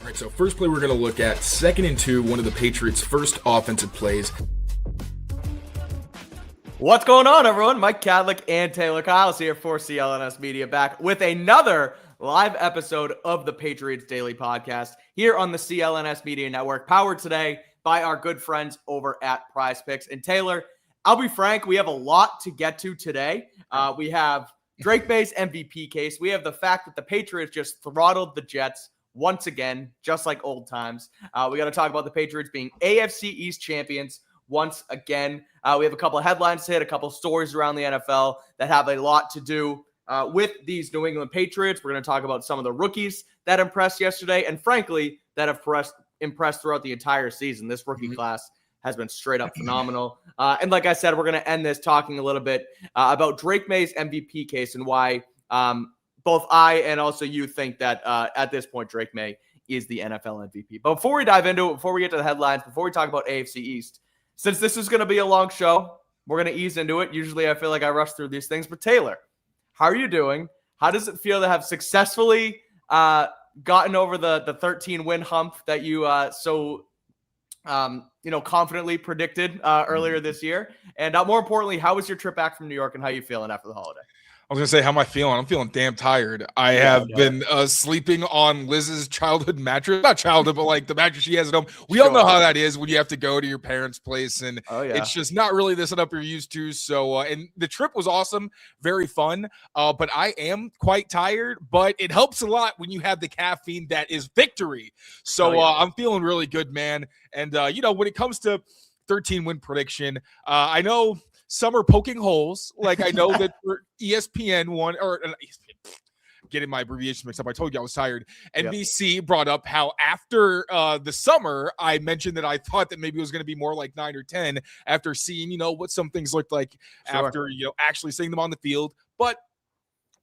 All right, so first play we're going to look at 2nd and 2, one of the Patriots' first offensive plays. What's going on, everyone? Mike Kadlick and Taylor Kyles here for CLNS Media, back with another live episode of the Patriots Daily Podcast here on the CLNS Media Network, powered today by our good friends over at PrizePicks. And Taylor, I'll be frank, we have a lot to get to today. We have Drake Maye's MVP case. We have the fact that the Patriots just throttled the Jets once again, just like old times. We got to talk about the Patriots being AFC East champions once again. We have a couple of headlines to hit, a couple of stories around the NFL that have a lot to do with these New England Patriots. We're going to talk about some of the rookies that impressed yesterday and, frankly, that have impressed throughout the entire season. This rookie class has been straight up phenomenal. And like I said, we're going to end this talking a little bit about Drake Maye's MVP case and why both I and also you think that at this point, Drake Maye is the NFL MVP. But before we dive into it, before we get to the headlines, before we talk about AFC East, since this is going to be a long show, we're going to ease into it. Usually I feel like I rush through these things. But Taylor, how are you doing? How does it feel to have successfully gotten over the 13-win hump that you so confidently predicted earlier this year? And more importantly, how was your trip back from New York and how are you feeling after the holiday? I was going to say, how am I feeling? I'm feeling damn tired. I have been sleeping on Liz's childhood mattress. Not childhood, but like the mattress she has at home. We all know how that is when you have to go to your parents' place, and it's just not really the setup you're used to. So, and the trip was awesome, very fun, but I am quite tired, but it helps a lot when you have the caffeine that is victory. So I'm feeling really good, man. And, when it comes to 13-win prediction, I know – some are poking holes. Like I know that for ESPN getting my abbreviations mixed up. I told you I was tired. NBC brought up how after the summer, I mentioned that I thought that maybe it was going to be more like 9 or 10 after seeing, what some things looked like after, actually seeing them on the field. But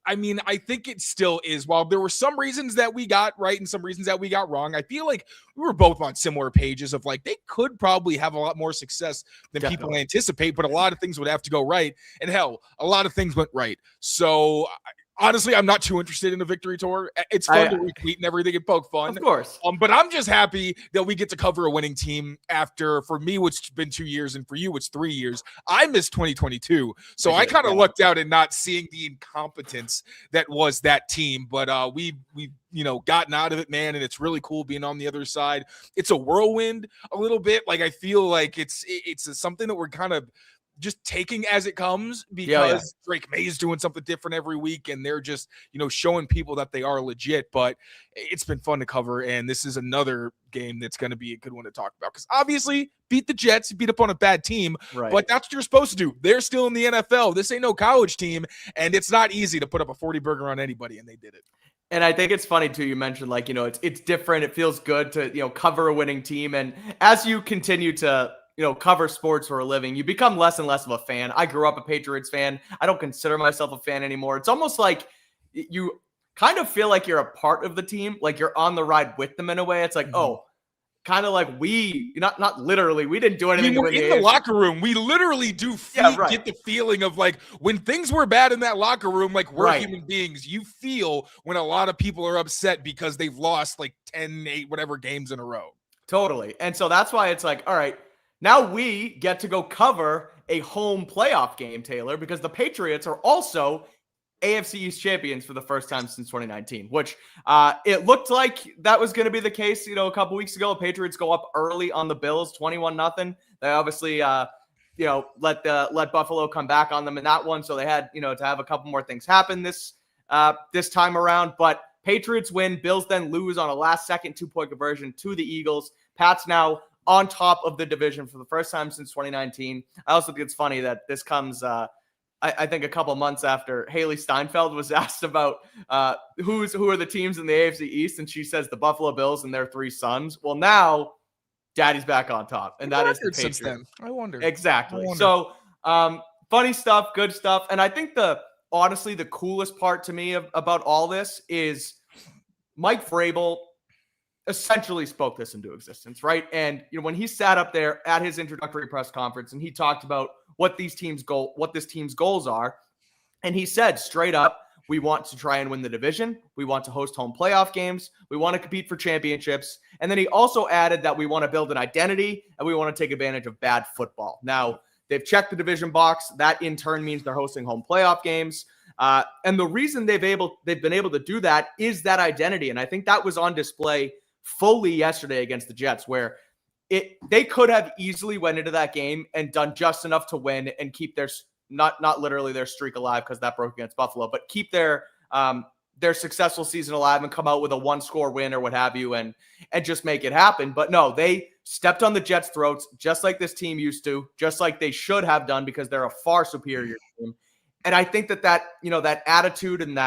I mean, I think it still is. While there were some reasons that we got right and some reasons that we got wrong, I feel like we were both on similar pages of like they could probably have a lot more success than people anticipate, but a lot of things would have to go right. And hell, a lot of things went right. So honestly, I'm not too interested in a victory tour. It's fun to retweet and everything and poke fun. Of course. But I'm just happy that we get to cover a winning team after, for me, it's been 2 years, and for you, it's 3 years. I missed 2022. So I kind of lucked out in not seeing the incompetence that was that team. But we've gotten out of it, man, and it's really cool being on the other side. It's a whirlwind a little bit. Like I feel like it's something that we're kind of just taking as it comes because Drake Maye is doing something different every week and they're just, showing people that they are legit. But it's been fun to cover, and this is another game that's going to be a good one to talk about because obviously beat the Jets, beat up on a bad team, but that's what you're supposed to do. They're still in the NFL. This ain't no college team, and it's not easy to put up a 40-burger on anybody, and they did it. And I think it's funny, too, you mentioned, like, it's different. It feels good to, cover a winning team. And as you continue to cover sports for a living, you become less and less of a fan. I grew up a Patriots fan. I don't consider myself a fan anymore. It's almost like you kind of feel like you're a part of the team, like you're on the ride with them in a way. It's like, kind of like not literally, we didn't do anything. We're in the locker room. We literally do get the feeling of like when things were bad in that locker room, like we're human beings. You feel when a lot of people are upset because they've lost like 10, 8, whatever games in a row. Totally. And so that's why it's like, all right, now we get to go cover a home playoff game, Taylor, because the Patriots are also AFC East champions for the first time since 2019, which it looked like that was going to be the case, a couple weeks ago. The Patriots go up early on the Bills, 21-0. They obviously, let Buffalo come back on them in that one. So they had, to have a couple more things happen this time around. But Patriots win. Bills then lose on a last-second 2-point conversion to the Eagles. Pats now on top of the division for the first time since 2019. I also think it's funny that this comes, I think, a couple months after Haley Steinfeld was asked about who are the teams in the AFC East, and she says the Buffalo Bills and their 3 sons. Well, now Daddy's back on top, and that is the Patriots. Since then. I wonder. Exactly. So funny stuff, good stuff, and I think honestly the coolest part to me about all this is Mike Vrabel essentially spoke this into existence, right? And when he sat up there at his introductory press conference and he talked about what this team's goals are, and he said straight up, We want to try and win the division. We want to host home playoff games. We want to compete for championships. And then he also added that we want to build an identity and we want to take advantage of bad football. Now, they've checked the division box. That in turn means they're hosting home playoff games. And the reason they've been able to do that is that identity. And I think that was on display fully yesterday against the Jets, where they could have easily went into that game and done just enough to win and keep their not literally their streak alive, because that broke against Buffalo, but keep their successful season alive and come out with a 1-score win or what have you, and just make it happen. But no, they stepped on the Jets' throats just like this team used to, just like they should have done, because they're a far superior team. And I think that attitude and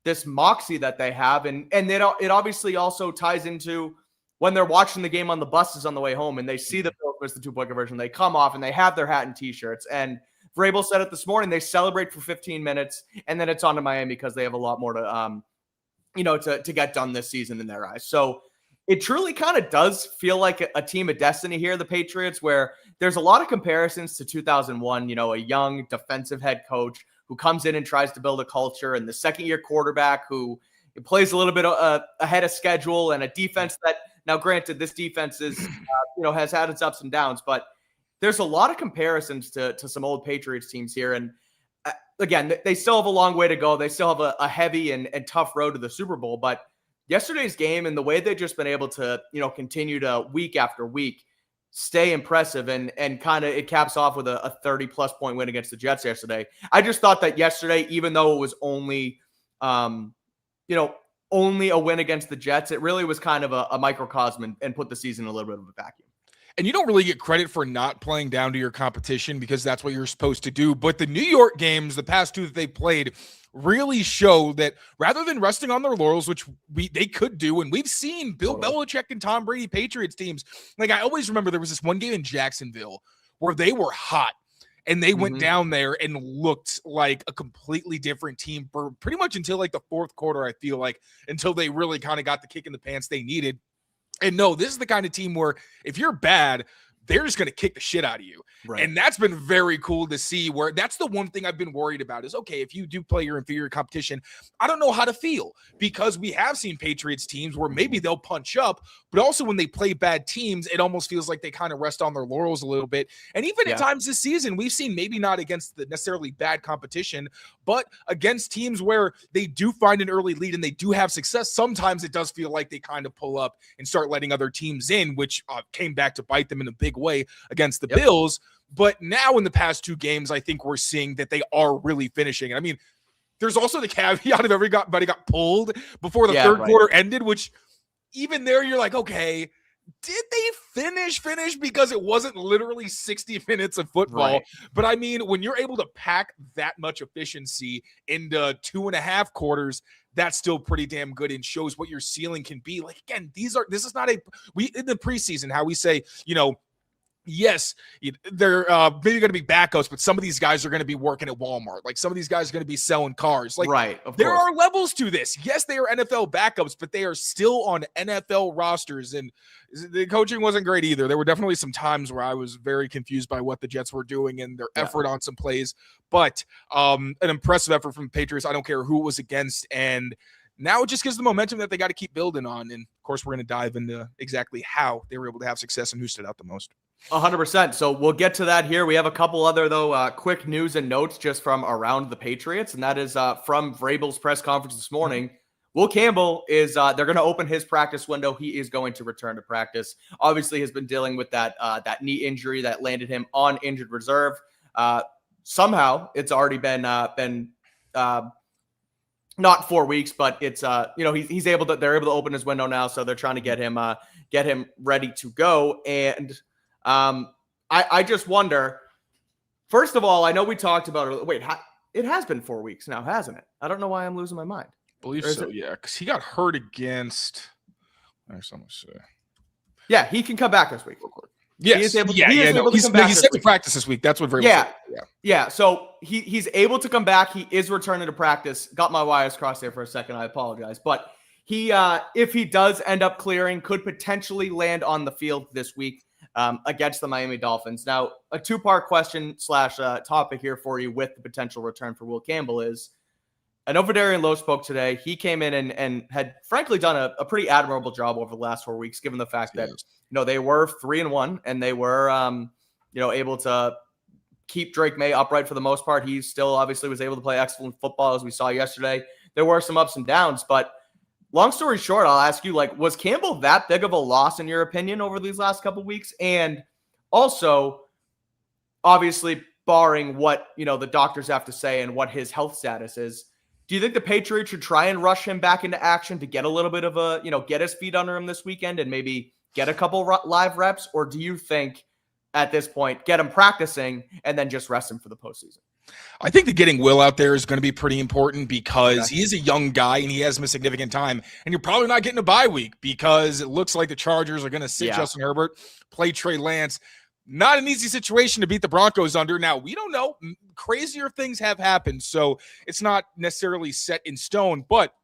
this moxie that they have, and it obviously also ties into when they're watching the game on the buses on the way home and they see the Bills miss the 2-point conversion, they come off and they have their hat and t-shirts. And Vrabel said it this morning, they celebrate for 15 minutes and then it's on to Miami because they have a lot more to get done this season in their eyes. So it truly kind of does feel like a team of destiny here, the Patriots, where there's a lot of comparisons to 2001, a young defensive head coach who comes in and tries to build a culture, and the second-year quarterback who plays a little bit ahead of schedule, and a defense that, now granted, this defense is, has had its ups and downs, but there's a lot of comparisons to some old Patriots teams here. And again, they still have a long way to go. They still have a heavy and tough road to the Super Bowl, but yesterday's game and the way they've just been able to, continue to week after week stay impressive, and kind of it caps off with a 30-plus point win against the Jets yesterday. I just thought that yesterday, even though it was only a win against the Jets, it really was kind of a microcosm and put the season in a little bit of a vacuum. And you don't really get credit for not playing down to your competition, because that's what you're supposed to do. But the New York games, the past two that they played, really show that rather than resting on their laurels, which they could do, and we've seen Bill Belichick and Tom Brady Patriots teams. Like, I always remember there was this one game in Jacksonville where they were hot and they went down there and looked like a completely different team for pretty much until like the fourth quarter, I feel like, until they really kind of got the kick in the pants they needed. And no, this is the kind of team where if you're bad, they're just going to kick the shit out of you. Right. And that's been very cool to see, where that's the one thing I've been worried about is, okay, if you do play your inferior competition, I don't know how to feel, because we have seen Patriots teams where maybe they'll punch up, but also when they play bad teams, it almost feels like they kind of rest on their laurels a little bit. And even at times this season, we've seen maybe not against the necessarily bad competition, but against teams where they do find an early lead and they do have success. Sometimes it does feel like they kind of pull up and start letting other teams in, which came back to bite them in a big way against the Bills. But now in the past two games, I think we're seeing that they are really finishing. I mean, there's also the caveat of everybody got pulled before the third quarter ended, which even there you're like, okay, did they finish? Because it wasn't literally 60 minutes of football. Right. But I mean, when you're able to pack that much efficiency into 2.5 quarters, that's still pretty damn good and shows what your ceiling can be. Like, again, this is not in the preseason, how we say, yes, they're maybe going to be backups, but some of these guys are going to be working at Walmart. Like, some of these guys are going to be selling cars. Like, there are levels to this. Yes, they are NFL backups, but they are still on NFL rosters. And the coaching wasn't great either. There were definitely some times where I was very confused by what the Jets were doing and their effort on some plays. But an impressive effort from the Patriots. I don't care who it was against. And now it just gives the momentum that they got to keep building on. And, of course, we're going to dive into exactly how they were able to have success and who stood out the most. 100%. So we'll get to that here. We have a couple other, though, quick news and notes just from around the Patriots, and that is from Vrabel's press conference this morning. Will Campbell is they're going to open his practice window. He is going to return to practice. Obviously, has been dealing with that knee injury that landed him on injured reserve. Somehow, it's already been not 4 weeks, but it's they're able to open his window now, so they're trying to get him ready to go. And I just wonder, first of all, I know we talked about it. Wait, it has been 4 weeks now, hasn't it? I don't know why I'm losing my mind. I believe so, yeah, because he got hurt against. Yeah, he can come back this week. Yes, he said to practice this week. That's what Vrabel said. Yeah. So he's able to come back. He is returning to practice. Got my wires crossed there for a second. I apologize, but he, if he does end up clearing, could potentially land on the field this week against the Miami Dolphins. Now, a two-part question / topic here for you with the potential return for Will Campbell is, I know Vidarian Lowe spoke today. He came in and had frankly done a pretty admirable job over the last 4 weeks, given the fact that, they were 3-1 and they were, able to keep Drake Maye upright for the most part. He still obviously was able to play excellent football, as we saw yesterday. There were some ups and downs, but long story short, I'll ask you, was Campbell that big of a loss in your opinion over these last couple of weeks? And also, obviously, barring what, the doctors have to say and what his health status is, do you think the Patriots should try and rush him back into action to get a little bit of a, get his feet under him this weekend and maybe get a couple live reps? Or do you think at this point, get him practicing and then just rest him for the postseason? I think that getting Will out there is going to be pretty important because he is a young guy and he has some significant time. And you're probably not getting a bye week because it looks like the Chargers are going to sit Justin Herbert, play Trey Lance. Not an easy situation to beat the Broncos under. Now, we don't know. Crazier things have happened, so it's not necessarily set in stone. But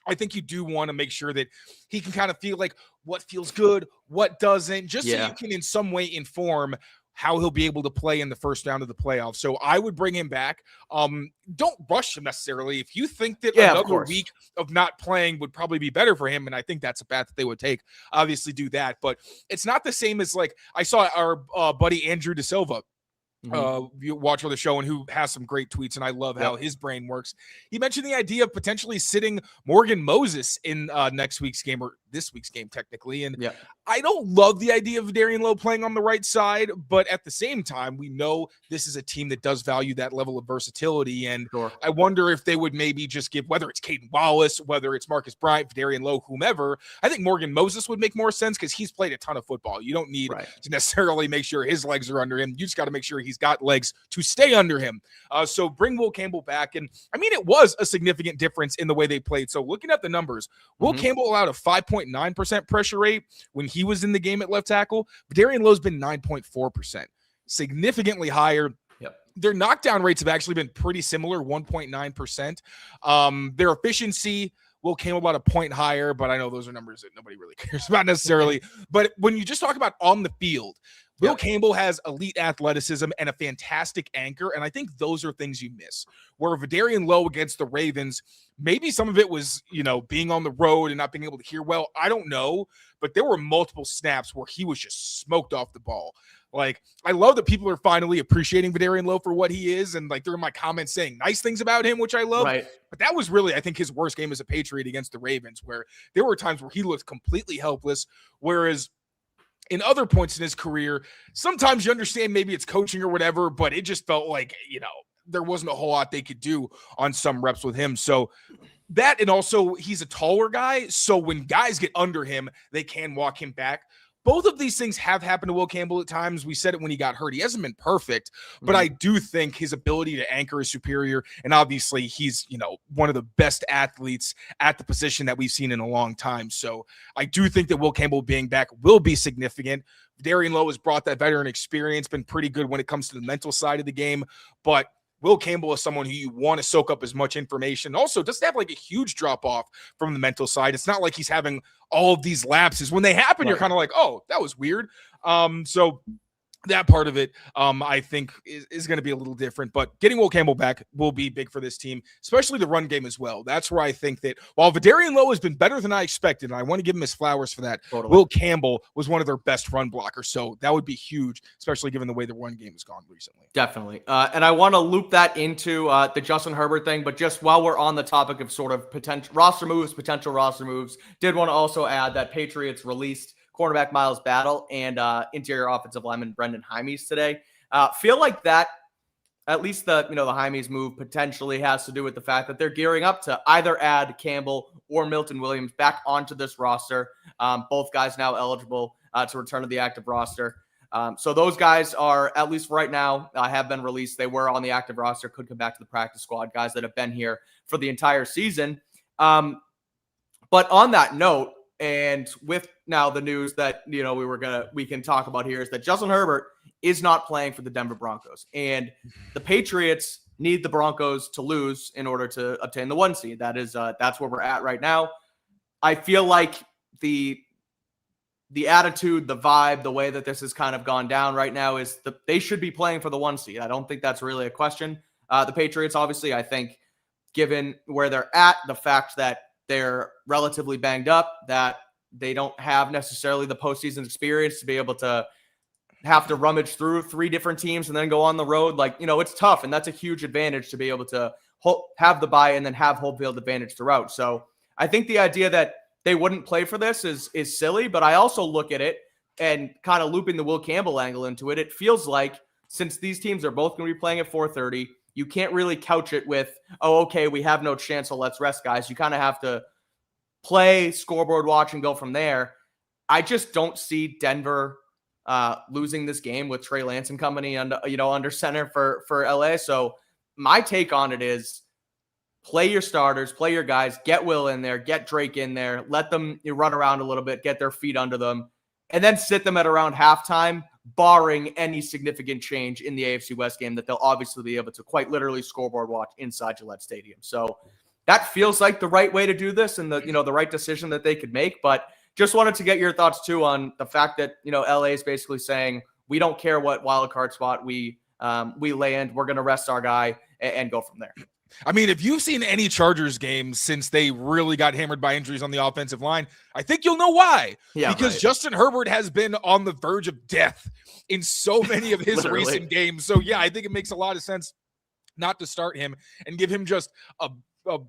I think you do want to make sure that he can kind of feel like what feels good, what doesn't, just so you can in some way inform how he'll be able to play in the first round of the playoffs. So I would bring him back. Don't rush him necessarily. If you think that another week of not playing would probably be better for him, and I think that's a path that they would take, obviously do that. But it's not the same as I saw our buddy Andrew De Silva, you watch on the show and who has some great tweets, and I love how his brain works. He mentioned the idea of potentially sitting Morgan Moses in next week's game, or this week's game technically. And I don't love the idea of Vidarian Lowe playing on the right side, but at the same time, we know this is a team that does value that level of versatility. And I wonder if they would maybe just give, whether it's Caden Wallace, whether it's Marcus Bryant, Vidarian Lowe, whomever, I think Morgan Moses would make more sense because he's played a ton of football. You don't need to necessarily make sure his legs are under him. You just got to make sure he's got legs to stay under him. So bring Will Campbell back. And I mean, it was a significant difference in the way they played. So looking at the numbers, Will Campbell allowed a 5.9% pressure rate when he was in the game at left tackle. Vidarian Lowe's been 9.4%, significantly higher. Their knockdown rates have actually been pretty similar, 1.9%. Their efficiency, Will Campbell about a point higher, but I know those are numbers that nobody really cares about necessarily. But when you just talk about on the field, Will Campbell has elite athleticism and a fantastic anchor, and I think those are things you miss. Where Vidarian Lowe against the Ravens, maybe some of it was, being on the road and not being able to hear well. I don't know, but there were multiple snaps where he was just smoked off the ball. I love that people are finally appreciating Vidarian Lowe for what he is, and they're in my comments saying nice things about him, which I love. But that was really, I think, his worst game as a Patriot against the Ravens, where there were times where he looked completely helpless, whereas in other points in his career, sometimes you understand maybe it's coaching or whatever, but it just felt like, there wasn't a whole lot they could do on some reps with him. So that, and also he's a taller guy. So when guys get under him, they can walk him back. Both of these things have happened to Will Campbell at times. We said it when he got hurt. He hasn't been perfect, but I do think his ability to anchor is superior. And obviously he's, one of the best athletes at the position that we've seen in a long time. So I do think that Will Campbell being back will be significant. Vidarian Lowe has brought that veteran experience, been pretty good when it comes to the mental side of the game, but Will Campbell is someone who you want to soak up as much information. Also, doesn't have a huge drop off from the mental side. It's not like he's having all of these lapses. When they happen, you're kind of like, oh, that was weird. So that part of it, I think, is going to be a little different. But getting Will Campbell back will be big for this team, especially the run game as well. That's where I think that while Vidarian Lowe has been better than I expected, and I want to give him his flowers for that, Will Campbell was one of their best run blockers. So that would be huge, especially given the way the run game has gone recently. Definitely. And I want to loop that into the Justin Herbert thing. But just while we're on the topic of sort of potential roster moves, did want to also add that Patriots released cornerback Miles Battle and interior offensive lineman Brendan Hymes today. Feel like that, at least the Hymes move potentially has to do with the fact that they're gearing up to either add Campbell or Milton Williams back onto this roster. Both guys now eligible to return to the active roster. So those guys are, at least right now, have been released. They were on the active roster, could come back to the practice squad, guys that have been here for the entire season. But on that note, and with now the news that, we can talk about here, is that Justin Herbert is not playing for the Denver Broncos, and the Patriots need the Broncos to lose in order to obtain the 1 seed. That's where we're at right now. I feel like the attitude, the vibe, the way that this has kind of gone down right now is they should be playing for the 1 seed. I don't think that's really a question. The Patriots, obviously, I think, given where they're at, the fact that they're relatively banged up, that they don't have necessarily the postseason experience to be able to have to rummage through 3 different teams and then go on the road. Like, it's tough, and that's a huge advantage to be able to have the bye and then have home field advantage throughout. So I think the idea that they wouldn't play for this is silly, but I also look at it and kind of looping the Will Campbell angle into it. It feels like since these teams are both going to be playing at 4:30, you can't really couch it with, oh, okay, we have no chance, so let's rest guys. You kind of have to play, scoreboard watch, and go from there. I just don't see Denver losing this game with Trey Lance and company under center for LA. So my take on it is play your starters, play your guys, get Will in there, get Drake in there, let them run around a little bit, get their feet under them, and then sit them at around halftime, barring any significant change in the AFC West game that they'll obviously be able to quite literally scoreboard watch inside Gillette Stadium. So that feels like the right way to do this and the right decision that they could make. But just wanted to get your thoughts too on the fact that, LA is basically saying, we don't care what wild card spot we land, we're going to rest our guy and go from there. I mean, if you've seen any Chargers games since they really got hammered by injuries on the offensive line, I think you'll know why. Yeah, because right. Justin Herbert has been on the verge of death in so many of his recent games. So, yeah, I think it makes a lot of sense not to start him and give him just a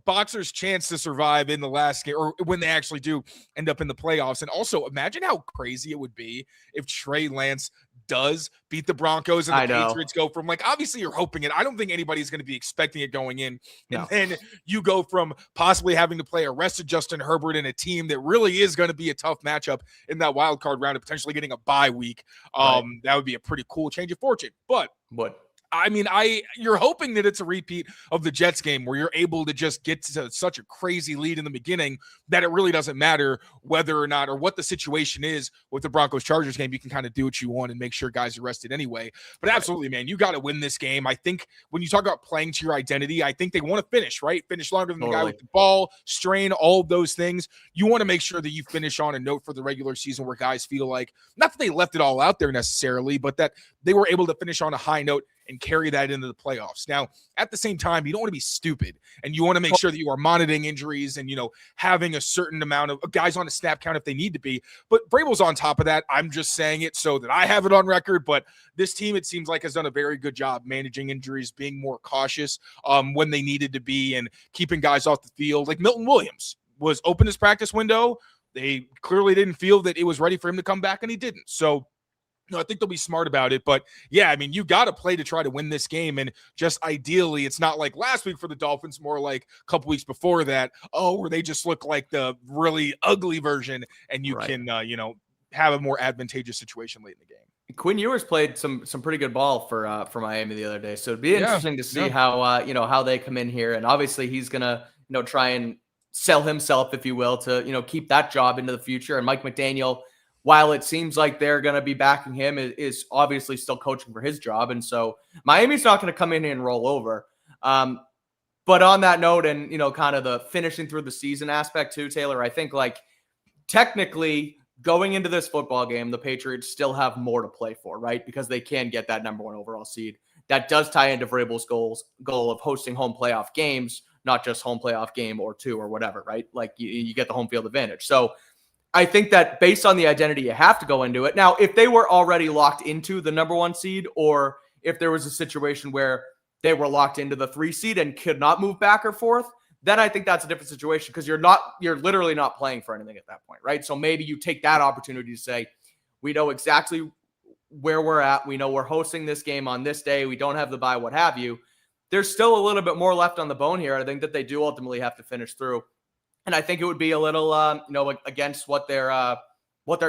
boxer's chance to survive in the last game, or when they actually do end up in the playoffs. And also, imagine how crazy it would be if Trey Lance does beat the Broncos and the Patriots go from, like, obviously you're hoping it. I don't think anybody's going to be expecting it going in. No. And then you go from possibly having to play a rested Justin Herbert in a team that really is going to be a tough matchup in that wild card round and potentially getting a bye week. Right. That would be a pretty cool change of fortune. But what? I mean, you're hoping that it's a repeat of the Jets game where you're able to just get to such a crazy lead in the beginning that it really doesn't matter whether or not, or what the situation is with the Broncos-Chargers game. You can kind of do what you want and make sure guys are rested anyway. But absolutely, man, you got to win this game. I think when you talk about playing to your identity, I think they want to finish, right? Finish longer than the guy with the ball, strain, all of those things. You want to make sure that you finish on a note for the regular season where guys feel like, not that they left it all out there necessarily, but that they were able to finish on a high note and carry that into the playoffs. Now, at the same time, you don't want to be stupid, and you want to make sure that you are monitoring injuries and, having a certain amount of guys on a snap count if they need to be. But Vrabel's on top of that. I'm just saying it so that I have it on record, but this team, it seems like, has done a very good job managing injuries, being more cautious when they needed to be, and keeping guys off the field. Like Milton Williams was open his practice window. They clearly didn't feel that it was ready for him to come back, and he didn't. So, I think they'll be smart about it. But, yeah, I mean, you got to play to try to win this game. And just ideally, it's not like last week for the Dolphins, more like a couple weeks before that, where they just look like the really ugly version, and you can, have a more advantageous situation late in the game. Quinn Ewers played some pretty good ball for Miami the other day. So it'd be interesting to see how they come in here. And obviously he's going to, try and sell himself, if you will, to, keep that job into the future. And Mike McDaniel, while it seems like they're going to be backing him, is obviously still coaching for his job. And so Miami's not going to come in and roll over. But on that note, and, kind of the finishing through the season aspect too, Taylor, I think, like, technically going into this football game, the Patriots still have more to play for, right? Because they can get that number 1 overall seed. That does tie into Vrabel's goal of hosting home playoff games, not just home playoff game or 2 or whatever, right? Like you get the home field advantage. So I think that based on the identity, you have to go into it. Now, if they were already locked into the number 1 seed, or if there was a situation where they were locked into the 3 seed and could not move back or forth, then I think that's a different situation, because you're literally not playing for anything at that point, right? So maybe you take that opportunity to say, we know exactly where we're at. We know we're hosting this game on this day. We don't have the bye, what have you. There's still a little bit more left on the bone here. I think that they do ultimately have to finish through. And I think it would be a little, against what they're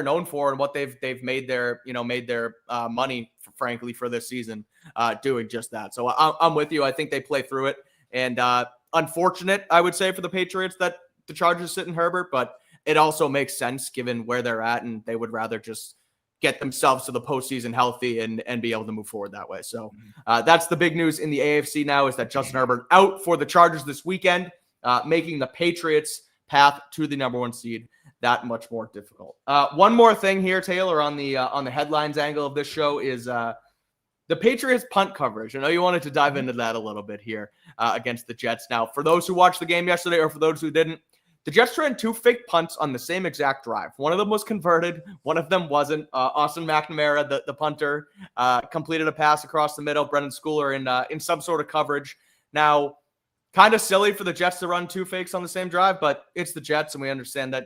known for and what they've made their money, frankly, for this season, doing just that. So I'm with you. I think they play through it. And unfortunate, I would say, for the Patriots that the Chargers sit in Herbert, but it also makes sense given where they're at, and they would rather just get themselves to the postseason healthy and be able to move forward that way. So that's the big news in the AFC now, is that Justin Herbert out for the Chargers this weekend, making the Patriots' path to the number 1 seed that much more difficult. One more thing here, Taylor, on the headlines angle of this show is the the Patriots punt coverage. I know you wanted to dive into that a little bit here against the Jets. Now, for those who watched the game yesterday or for those who didn't, the Jets ran 2 fake punts on the same exact drive. One of them was converted. One of them wasn't. Austin McNamara, the punter, completed a pass across the middle. Brendan Schooler in some sort of coverage. Now, kind of silly for the Jets to run 2 fakes on the same drive, but it's the Jets, and we understand that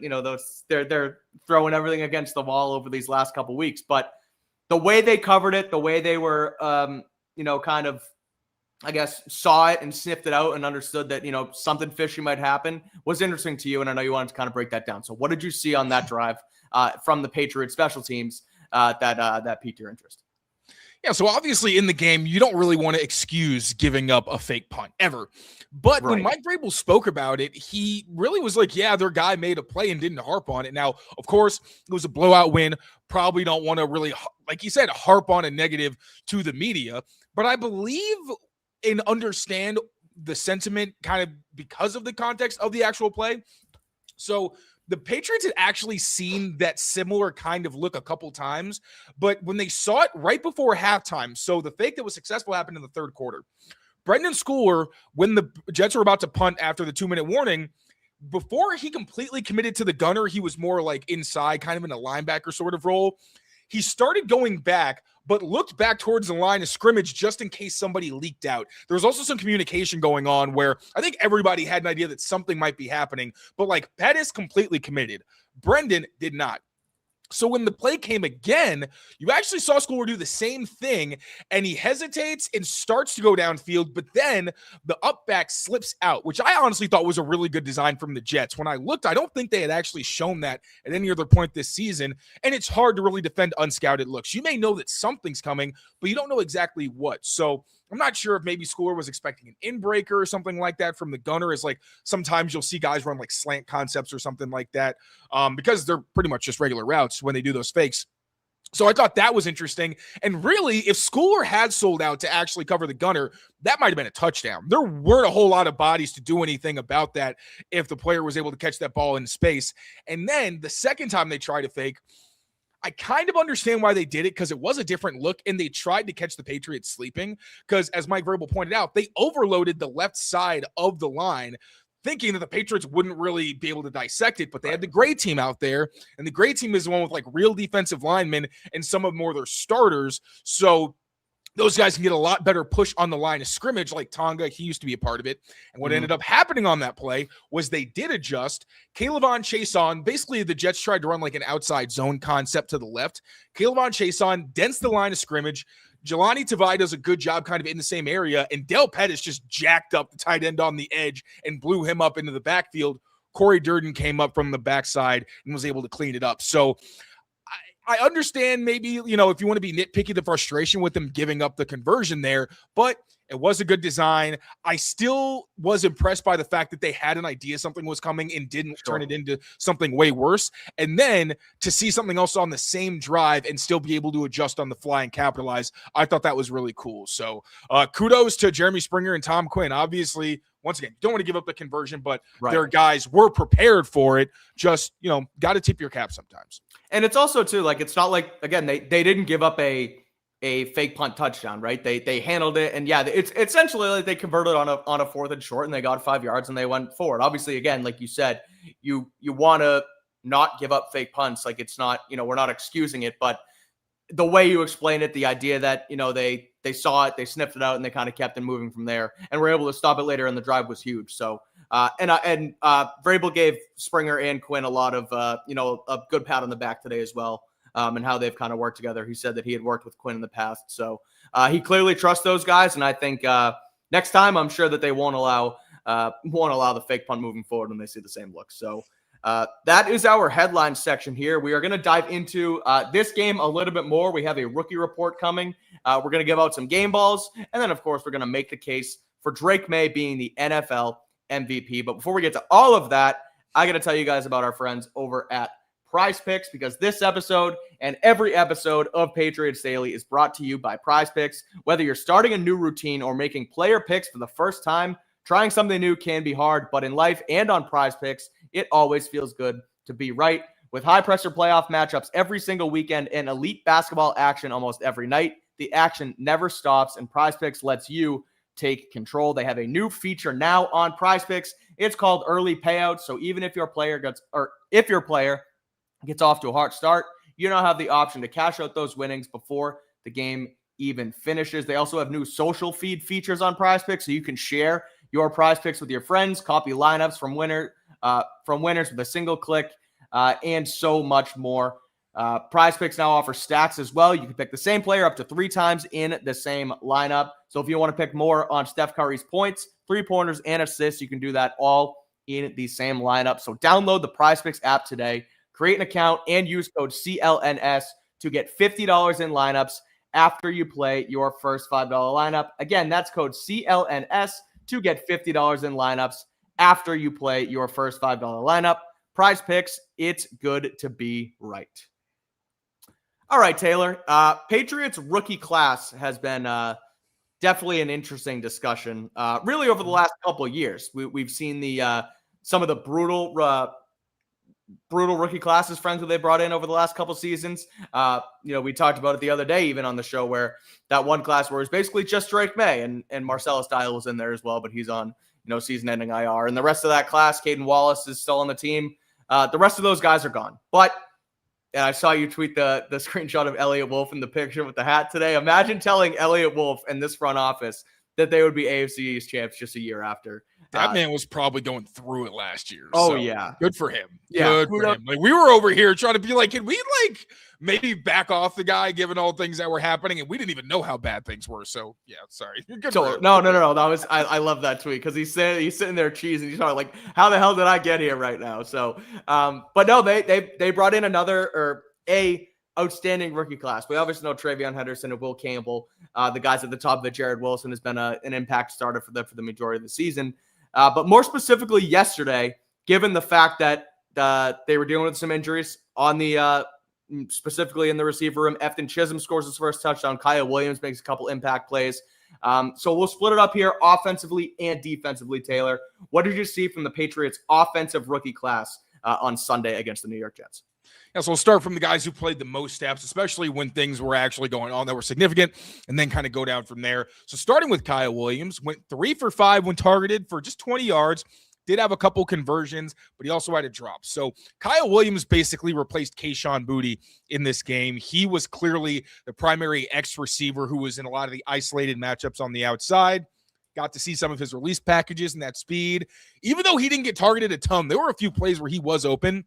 they're throwing everything against the wall over these last couple weeks. But the way they covered it, the way they were, kind of, I guess, saw it and sniffed it out and understood that, something fishy might happen was interesting to you. And I know you wanted to kind of break that down. So what did you see on that drive from the Patriots special teams that piqued your interest? Yeah, so obviously in the game, you don't really want to excuse giving up a fake punt ever. But when Mike Vrabel spoke about it, he really was like, yeah, their guy made a play and didn't harp on it. Now, of course, it was a blowout win. Probably don't want to really, like you said, harp on a negative to the media. But I believe and understand the sentiment kind of because of the context of the actual play. So the Patriots had actually seen that similar kind of look a couple times, but when they saw it right before halftime, so the fake that was successful happened in the third quarter. Brendan Schooler, when the Jets were about to punt after the 2-minute warning, before he completely committed to the gunner, he was more like inside, kind of in a linebacker sort of role. He started going back, but looked back towards the line of scrimmage just in case somebody leaked out. There was also some communication going on where I think everybody had an idea that something might be happening, but like Pettis completely committed. Brendan did not. So when the play came again, you actually saw Schooler do the same thing, and he hesitates and starts to go downfield, but then the up back slips out, which I honestly thought was a really good design from the Jets. When I looked, I don't think they had actually shown that at any other point this season, and it's hard to really defend unscouted looks. You may know that something's coming, but you don't know exactly what. So I'm not sure if maybe Schooler was expecting an inbreaker or something like that from the gunner. Is like sometimes you'll see guys run like slant concepts or something like that because they're pretty much just regular routes when they do those fakes. So I thought that was interesting. And really, if Schooler had sold out to actually cover the gunner, that might have been a touchdown. There weren't a whole lot of bodies to do anything about that if the player was able to catch that ball in space. And then the second time they tried to fake, I kind of understand why they did it because it was a different look and they tried to catch the Patriots sleeping because, as Mike Vrabel pointed out, they overloaded the left side of the line thinking that the Patriots wouldn't really be able to dissect it, but they had the gray team out there, and the gray team is the one with like real defensive linemen and some of more of their starters. So those guys can get a lot better push on the line of scrimmage, like Tonga. He used to be a part of it. And what ended up happening on that play was they did adjust. CHIASSON Chasson, basically the Jets tried to run like an outside zone concept to the left. CHIASSON Chasson dents the line of scrimmage. Jelani Tavai does a good job kind of in the same area. And Del Pettis just jacked up the tight end on the edge and blew him up into the backfield. Corey Durden came up from the backside and was able to clean it up. So I understand maybe, if you want to be nitpicky, the frustration with them giving up the conversion there, but it was a good design. I still was impressed by the fact that they had an idea something was coming and didn't turn it into something way worse. And then to see something else on the same drive and still be able to adjust on the fly and capitalize, I thought that was really cool. So kudos to Jeremy Springer and Tom Quinn. Obviously, once again, don't want to give up the conversion, but their guys were prepared for it. Just, got to tip your cap sometimes. And it's also, too, like, it's not like, again, they didn't give up a fake punt touchdown, right? They handled it. And, yeah, it's essentially like they converted on a 4th and short, and they got 5 yards, and they went forward. Obviously, again, like you said, you want to not give up fake punts. Like, it's not, we're not excusing it. But the way you explain it, the idea that, they saw it, they sniffed it out, and they kind of kept it moving from there, and were able to stop it later in the drive was huge. So, Vrabel gave Springer and Quinn a lot of, a good pat on the back today as well, and how they've kind of worked together. He said that he had worked with Quinn in the past. So he clearly trusts those guys, and I think next time I'm sure that they won't allow the fake punt moving forward when they see the same look. So that is our headline section here. We are going to dive into this game a little bit more. We have a rookie report coming. We're going to give out some game balls. And then, of course, we're going to make the case for Drake Maye being the NFL MVP. But before we get to all of that, I got to tell you guys about our friends over at PrizePicks, because this episode and every episode of Patriots Daily is brought to you by PrizePicks. Whether you're starting a new routine or making player picks for the first time, trying something new can be hard, but in life and on PrizePicks, it always feels good to be right. With high-pressure playoff matchups every single weekend and elite basketball action almost every night, The action never stops, and PrizePicks lets you take control. They have a new feature now on PrizePicks. It's called early payouts. So even if your player gets off to a hot start, you now have the option to cash out those winnings before the game even finishes. They also have new social feed features on PrizePicks, so you can share your PrizePicks with your friends, copy lineups from winners with a single click, and so much more. PrizePicks now offers stacks as well. You can pick the same player up to 3 times in the same lineup. So if you want to pick more on Steph Curry's points, 3-pointers, and assists, you can do that all in the same lineup. So download the PrizePicks app today, create an account, and use code CLNS to get $50 in lineups after you play your first $5 lineup. Again, that's code CLNS to get $50 in lineups after you play your first $5 lineup. PrizePicks, it's good to be right. All right, Taylor. Patriots rookie class has been definitely an interesting discussion. Really, over the last couple of years, we've seen some of the brutal rookie classes, friends who they brought in over the last couple seasons. We talked about it the other day, even on the show, where that one class where it was basically just Drake Maye and Marcellus Dial was in there as well, but he's on season-ending IR. And the rest of that class, Caden Wallace is still on the team. The rest of those guys are gone. And I saw you tweet the screenshot of Elliott Wolf in the picture with the hat today. Imagine telling Elliott Wolf and this front office that they would be AFC East champs just a year after. That man was probably going through it last year. Oh, so yeah. Good for him. Yeah. Good for him. Like, we were over here trying to be like, can we maybe back off the guy given all things that were happening? And we didn't even know how bad things were. So, yeah, sorry. Good for him. No. That was I love that tweet because he's sitting there cheesing. He's probably like, how the hell did I get here right now? So, but no, they brought in a outstanding rookie class. We obviously know TreVeyon Henderson and Will Campbell, the guys at the top of it. Jared Wilson has been an impact starter for the majority of the season. But more specifically yesterday, given the fact that they were dealing with some injuries on the specifically in the receiver room, Efton Chism scores his first touchdown. Kyle Williams makes a couple impact plays. So we'll split it up here offensively and defensively, Taylor. What did you see from the Patriots offensive rookie class on Sunday against the New York Jets? Yeah, so we'll start from the guys who played the most snaps, especially when things were actually going on that were significant, and then kind of go down from there. So starting with Kyle Williams, went 3 for 5 when targeted for just 20 yards, did have a couple conversions, but he also had a drop. So Kyle Williams basically replaced Kayshon Boutte in this game. He was clearly the primary X receiver who was in a lot of the isolated matchups on the outside. Got to see some of his release packages and that speed. Even though he didn't get targeted a ton, there were a few plays where he was open.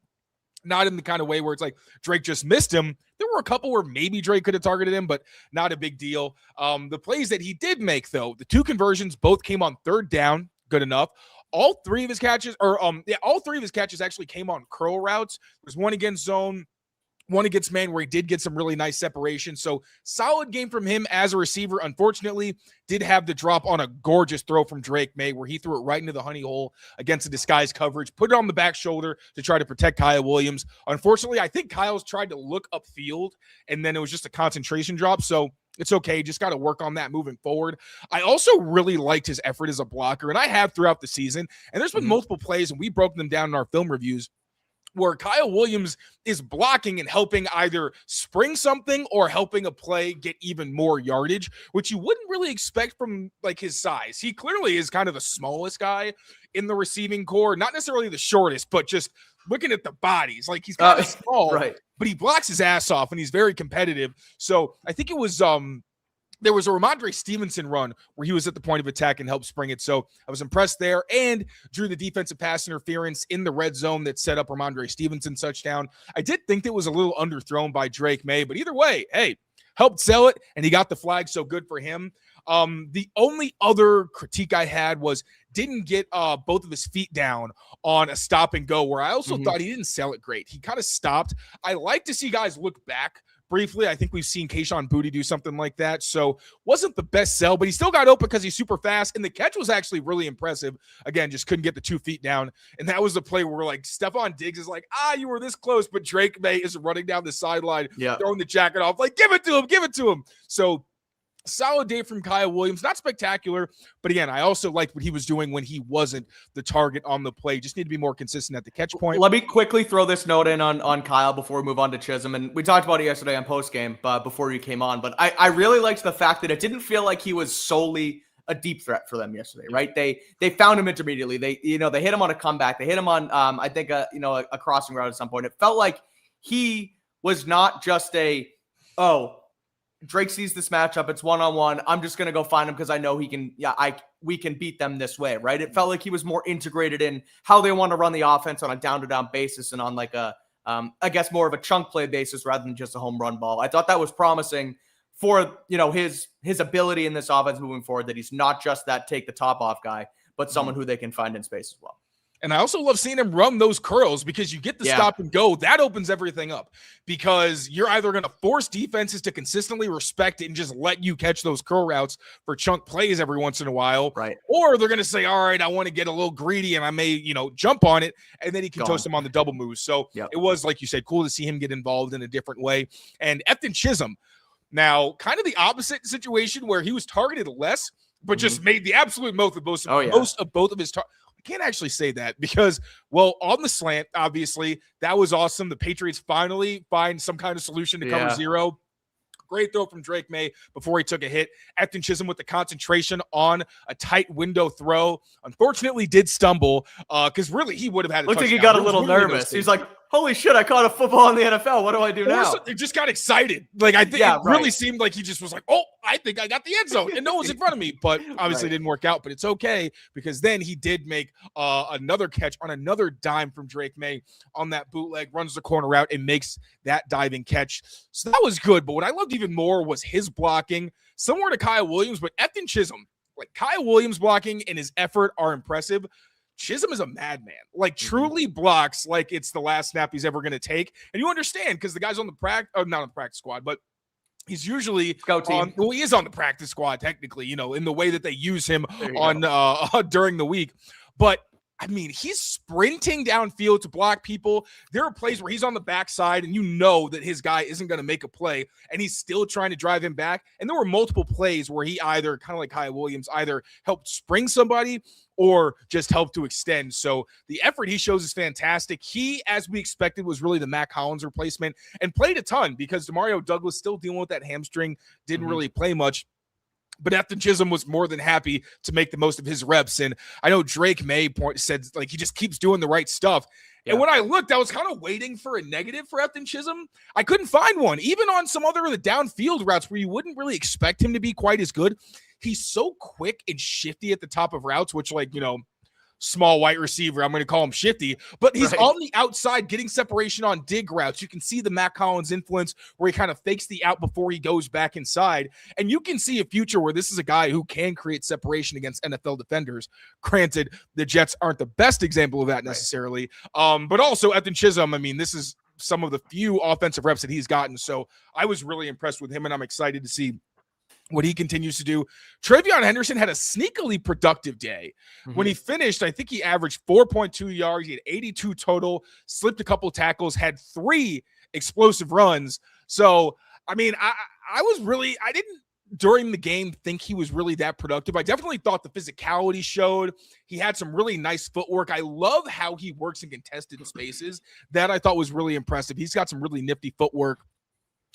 Not in the kind of way where it's like Drake just missed him. There were a couple where maybe Drake could have targeted him, but not a big deal. The plays that he did make, though, the 2 conversions both came on 3rd down. Good enough. All three of his catches actually came on curl routes. There's one against zone, one against man where he did get some really nice separation. So solid game from him as a receiver. Unfortunately, did have the drop on a gorgeous throw from Drake Maye where he threw it right into the honey hole against a disguised coverage, put it on the back shoulder to try to protect Kyle Williams. Unfortunately, I think Kyle's tried to look upfield and then it was just a concentration drop. So it's okay. Just got to work on that moving forward. I also really liked his effort as a blocker, and I have throughout the season. And there's been multiple plays, and we broke them down in our film reviews, where Kyle Williams is blocking and helping either spring something or helping a play get even more yardage, which you wouldn't really expect from like his size. He clearly is kind of the smallest guy in the receiving core, not necessarily the shortest, but just looking at the bodies, like he's kind of small, right? But he blocks his ass off and he's very competitive. So I think it was there was a RHAMONDRE Stevenson run where he was at the point of attack and helped spring it. So I was impressed there and drew the defensive pass interference in the red zone that set up RHAMONDRE Stevenson's touchdown. I did think that was a little underthrown by Drake Maye, but either way, hey, helped sell it and he got the flag. So good for him. The only other critique I had was didn't get both of his feet down on a stop and go where I also thought he didn't sell it great. He kind of stopped. I like to see guys look back briefly. I think we've seen Kayshon Boutte do something like that. So wasn't the best sell, but he still got open because he's super fast. And the catch was actually really impressive. Again, just couldn't get the 2 feet down. And that was the play where like Stefon Diggs is like, you were this close, but Drake Maye is running down the sideline, throwing the jacket off, like, give it to him. So Solid day from Kyle Williams. Not spectacular, but again, I also liked what he was doing when he wasn't the target on the play. Just need to be more consistent at the catch point. Let me quickly throw this note in on Kyle before we move on to Chism. And we talked about it yesterday on postgame before you came on. But I really liked the fact that it didn't feel like he was solely a deep threat for them yesterday, right? They found him intermediately. They hit him on a comeback. They hit him on I think a crossing route at some point. It felt like he was not just Drake sees this matchup. It's one-on-one. I'm just going to go find him because I know we can beat them this way, right? It felt like he was more integrated in how they want to run the offense on a down-to-down basis and on like I guess more of a chunk play basis rather than just a home run ball. I thought that was promising for, his ability in this offense moving forward, that he's not just that take the top off guy, but someone who they can find in space as well. And I also love seeing him run those curls because you get the stop and go. That opens everything up because you're either going to force defenses to consistently respect it and just let you catch those curl routes for chunk plays every once in a while. Right. Or they're going to say, all right, I want to get a little greedy and I may, jump on it. And then he can toast him on the double moves. So It was, like you said, cool to see him get involved in a different way. And Efton Chism, now kind of the opposite situation where he was targeted less, but just made the absolute most of most of both of his targets. I can't actually say that because, on the slant, obviously, that was awesome. The Patriots finally find some kind of solution to cover zero. Great throw from Drake Maye before he took a hit. Efton Chism with the concentration on a tight window throw. Unfortunately, did stumble because really he would have had a Looked touchdown. Like he got a little nervous. He's like, holy shit, I caught a football in the NFL. What do I do now? He just got excited. Like, I think it really seemed like he just was like, oh, I think I got the end zone and no one's in front of me. But obviously it didn't work out. But it's okay because then he did make another catch on another dime from Drake Maye on that bootleg, runs the corner route and makes that diving catch. So that was good. But what I loved even more was his blocking, similar to Kyle Williams, but Efton Chism. Like, Kyle Williams blocking and his effort are impressive. Chism is a madman, truly blocks like it's the last snap he's ever going to take. And you understand because the guy's on the not on the practice squad, but he's usually he is on the practice squad technically, in the way that they use him on during the week. But I mean, he's sprinting downfield to block people. There are plays where he's on the backside and you know that his guy isn't going to make a play and he's still trying to drive him back. And there were multiple plays where he either, kind of like Kyle Williams, either helped spring somebody or just helped to extend. So the effort he shows is fantastic. He, as we expected, was really the Mac Hollins replacement and played a ton because Demario Douglas still dealing with that hamstring, didn't really play much. But Efton Chism was more than happy to make the most of his reps. And I know Drake Maye said, he just keeps doing the right stuff. Yeah. And when I looked, I was kind of waiting for a negative for Efton Chism. I couldn't find one. Even on some other of the downfield routes where you wouldn't really expect him to be quite as good. He's so quick and shifty at the top of routes, which small white receiver, I'm going to call him shifty, but he's on the outside getting separation on dig routes. You can see the Mac Hollins influence where he kind of fakes the out before he goes back inside. And you can see a future where this is a guy who can create separation against NFL defenders. Granted, the Jets aren't the best example of that necessarily. But also Efton Chism, I mean, this is some of the few offensive reps that he's gotten. So I was really impressed with him and I'm excited to see what he continues to do. TreVeyon Henderson had a sneakily productive day. When he finished, I think he averaged 4.2 yards. He had 82 total, slipped a couple tackles, had 3 explosive runs. So, I mean, I didn't during the game think he was really that productive. I definitely thought the physicality showed. He had some really nice footwork. I love how he works in contested spaces. That I thought was really impressive. He's got some really nifty footwork.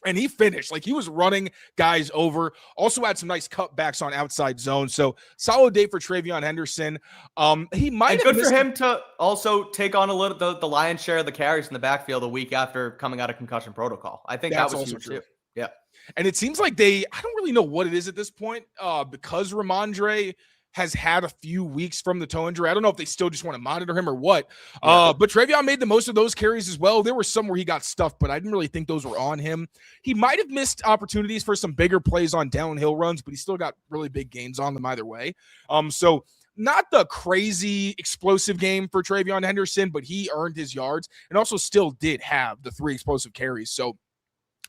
And he finished. He was running guys over. Also had some nice cutbacks on outside zone. So solid day for TreVeyon Henderson. He might have good for him to also take on a little the lion's share of the carries in the backfield a week after coming out of concussion protocol. I think that was huge too. Yeah. And it seems like I don't really know what it is at this point because RHAMONDRE has had a few weeks from the toe injury. I don't know if they still just want to monitor him or what. But TreVeyon made the most of those carries as well. There were some where he got stuffed, but I didn't really think those were on him. He might have missed opportunities for some bigger plays on downhill runs, but he still got really big gains on them either way. So not the crazy explosive game for TreVeyon Henderson, but he earned his yards and also still did have the 3 explosive carries. So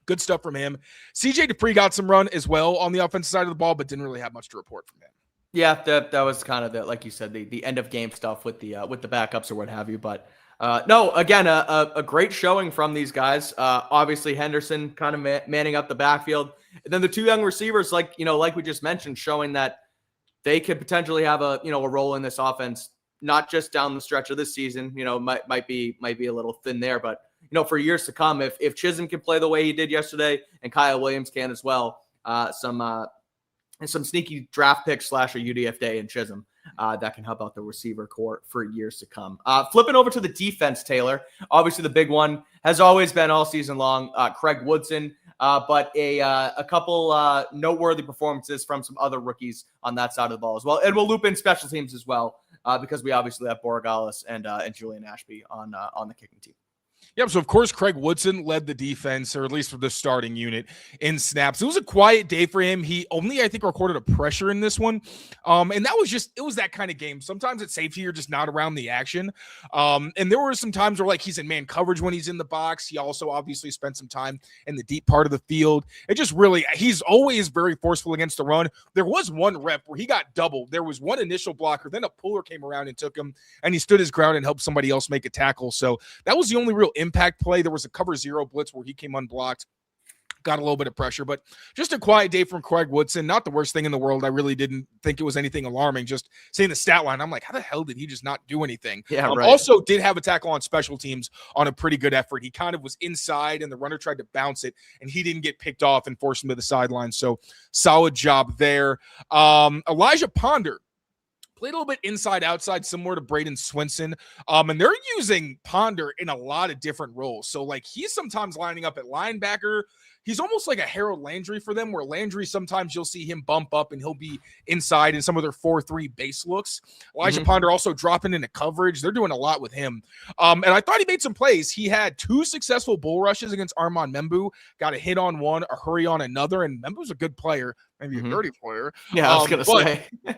good stuff from him. CJ Dupree got some run as well on the offensive side of the ball, but didn't really have much to report from him. Yeah, that was kind of like you said, the end of game stuff with the backups or what have you. But No, again, a great showing from these guys. Obviously, Henderson kind of manning up the backfield. And then the two young receivers, like we just mentioned, showing that they could potentially have a role in this offense, not just down the stretch of this season. Might be a little thin there, but for years to come, if Chism can play the way he did yesterday, and Kyle Williams can as well, some sneaky draft pick / a UDF day in Chism. That can help out the receiver core for years to come. Flipping over to the defense, Taylor. Obviously, the big one has always been all season long, Craig Woodson, but a couple noteworthy performances from some other rookies on that side of the ball as well. And we'll loop in special teams as well, because we obviously have Borregales and Julian Ashby on the kicking team. Yep. So, of course, Craig Woodson led the defense, or at least for the starting unit, in snaps. It was a quiet day for him. He only, I think, recorded a pressure in this one. And that was it was that kind of game. Sometimes at safety, you're just not around the action. And there were some times where, he's in man coverage when he's in the box. He also obviously spent some time in the deep part of the field. It just really, he's always very forceful against the run. There was one rep where he got doubled. There was one initial blocker, then a puller came around and took him, and he stood his ground and helped somebody else make a tackle. So that was the only real impact play. There was a cover zero blitz where he came unblocked, got a little bit of pressure, but just a quiet day from Craig Woodson. Not the worst thing in the world. I really didn't think it was anything alarming. Just seeing the stat line, I'm like, how the hell did he just not do anything? Yeah, right. Also did have a tackle on special teams on a pretty good effort. He kind of was inside and the runner tried to bounce it and he didn't get picked off and forced him to the sideline. So solid job there. Elijah Ponder played a little bit inside outside, similar to Braden Swinson. And they're using Ponder in a lot of different roles. So he's sometimes lining up at linebacker. He's almost like a Harold Landry for them, where Landry, sometimes you'll see him bump up and he'll be inside in some of their 4-3 base looks. Elijah Ponder also dropping into coverage. They're doing a lot with him. And I thought he made some plays. He had 2 successful bull rushes against Armand Membu, got a hit on one, a hurry on another. And Membu's a good player, maybe a dirty player. Yeah, I was going to say.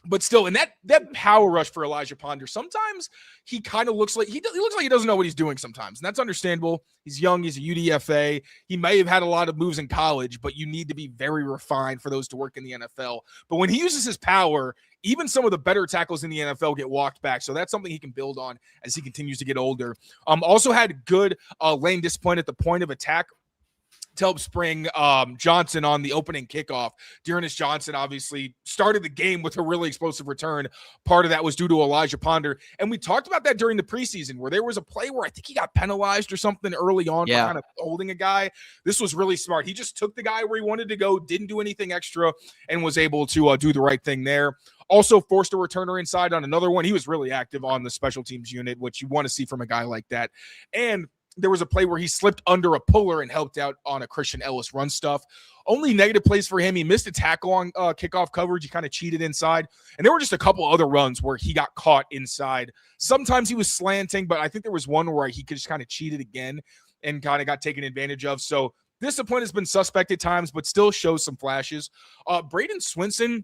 But still, in that power rush for Elijah Ponder, sometimes he kind of looks like he doesn't know what he's doing sometimes, and that's understandable. He's young, he's a UDFA. He may have had a lot of moves in college, but you need to be very refined for those to work in the NFL. But when he uses his power, even some of the better tackles in the NFL get walked back. So that's something he can build on as he continues to get older. Also had good lane discipline at the point of attack to help spring Johnson on the opening kickoff. Dearness Johnson obviously started the game with a really explosive return. Part of that was due to Elijah Ponder. And we talked about that during the preseason, where there was a play where I think he got penalized or something early on for kind of holding a guy. This was really smart. He just took the guy where he wanted to go, didn't do anything extra, and was able to do the right thing there. Also forced a returner inside on another one. He was really active on the special teams unit, which you want to see from a guy like that. And there was a play where he slipped under a puller and helped out on a Christian Ellis run stuff. Only negative plays for him. He missed a tackle on kickoff coverage. He kind of cheated inside. And there were just a couple other runs where he got caught inside. Sometimes he was slanting, but I think there was one where he just kind of cheated again and kind of got taken advantage of. So discipline has been suspect at times, but still shows some flashes. Braden Swinson,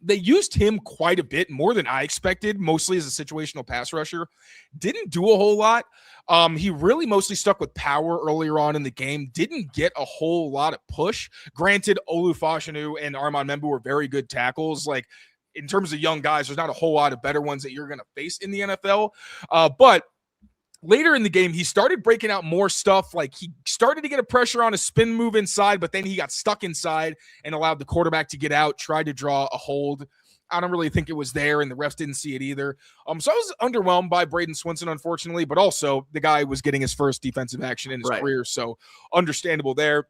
they used him quite a bit, more than I expected, mostly as a situational pass rusher. Didn't do a whole lot. He really mostly stuck with power earlier on in the game. Didn't get a whole lot of push. Granted, Olufashanu and Armand Membu were very good tackles. In terms of young guys, there's not a whole lot of better ones that you're going to face in the NFL. But later in the game, he started breaking out more stuff. He started to get a pressure on a spin move inside, but then he got stuck inside and allowed the quarterback to get out, tried to draw a hold. I don't really think it was there, and the refs didn't see it either. So I was underwhelmed by Braden Swinson, unfortunately, but also the guy was getting his first defensive action in his career, so understandable there.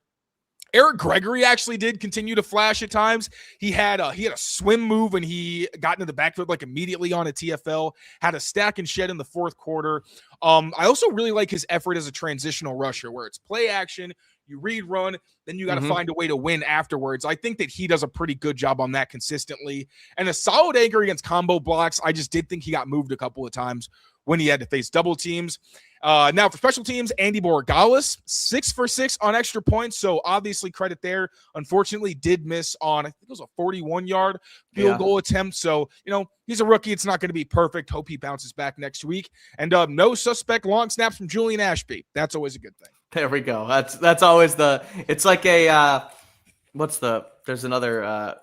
Eric Gregory actually did continue to flash at times. He had a swim move when he got into the backfield immediately on a TFL, had a stack and shed in the fourth quarter. I also really like his effort as a transitional rusher, where it's play action, you read run, then you got to find a way to win afterwards. I think that he does a pretty good job on that consistently. And a solid anchor against combo blocks. I just did think he got moved a couple of times when he had to face double teams. Now for special teams, Andy Borregales, 6 for 6 on extra points. So obviously credit there. Unfortunately did miss on, I think it was a 41-yard field goal attempt. So, he's a rookie. It's not going to be perfect. Hope he bounces back next week. And no suspect long snaps from Julian Ashby. That's always a good thing. There we go. That's always it's like a, there's another,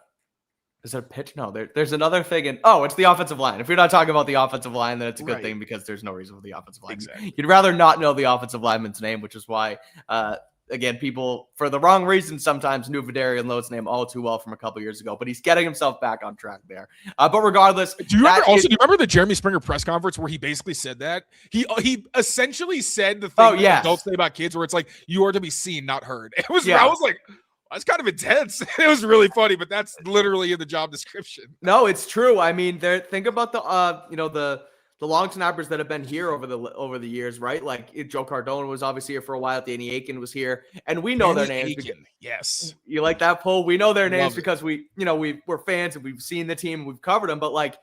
Is there a pitch? No, there's another thing. It's the offensive line. If you're not talking about the offensive line, then it's a good thing because there's no reason for the offensive line. Exactly. You'd rather not know the offensive lineman's name, which is why, again, people, for the wrong reason, sometimes knew Vidarian Lowe's name all too well from a couple years ago, but he's getting himself back on track there. But regardless. Do you remember the Jeremy Springer press conference where he basically said that? He essentially said the thing that adults say about kids where it's like, you are to be seen, not heard. I was like, that's kind of intense. It was really funny, but that's literally in the job description. No, it's true. I mean, think about the long snappers that have been here over the years, right? Like Joe Cardone was obviously here for a while. Danny Aiken was here, and we know their names. Yes, you like that poll? We know their names because we're fans and we've seen the team, and we've covered them. But like,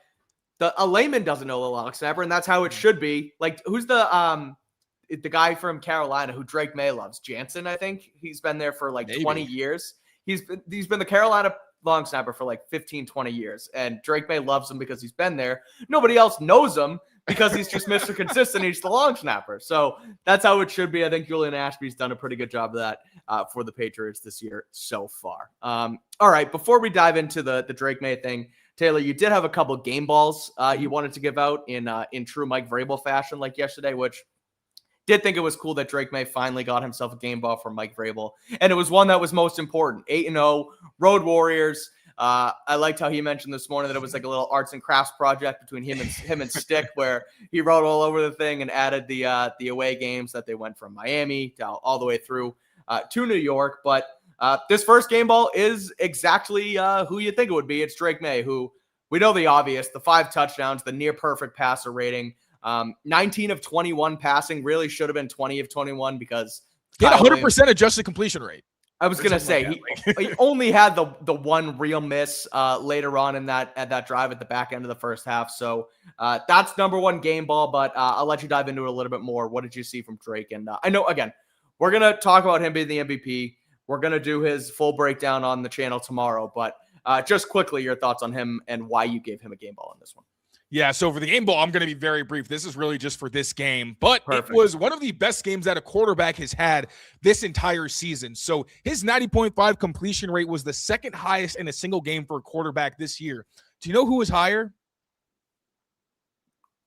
a layman doesn't know the long snapper, and that's how it should be. Like, who's the guy from Carolina who Drake Maye loves? Jansen, I think. He's been there for like 20 years. He's been the Carolina long snapper for like 15, 20 years. And Drake Maye loves him because he's been there. Nobody else knows him because he's just Mr. Consistent. He's the long snapper. So that's how it should be. I think Julian Ashby's done a pretty good job of that for the Patriots this year so far. All right, before we dive into the Drake Maye thing, Taylor, you did have a couple game balls you wanted to give out in true Mike Vrabel fashion like yesterday, which did think it was cool that Drake Maye finally got himself a game ball from Mike Vrabel. And it was one that was most important. 8-0, Road Warriors. I liked how he mentioned this morning that it was like a little arts and crafts project between him and Stick, where he wrote all over the thing and added the away games that they went from Miami to all the way through to New York. But this first game ball is exactly who you think it would be. It's Drake Maye, who we know the obvious, the 5 touchdowns, the near perfect passer rating. 19 of 21 passing, really should have been 20 of 21 because he had 100% adjusted completion rate. I was going to say he only had the one real miss later on in that drive at the back end of the first half. So that's number one game ball, but I'll let you dive into it a little bit more. What did you see from Drake? And I know, again, we're going to talk about him being the MVP. We're going to do his full breakdown on the channel tomorrow, but just quickly, your thoughts on him and why you gave him a game ball in this one. Yeah, so for the game ball, I'm going to be very brief. This is really just for this game, but It was one of the best games that a quarterback has had this entire season. So his 90.5 completion rate was the second highest in a single game for a quarterback this year. Do you know who was higher?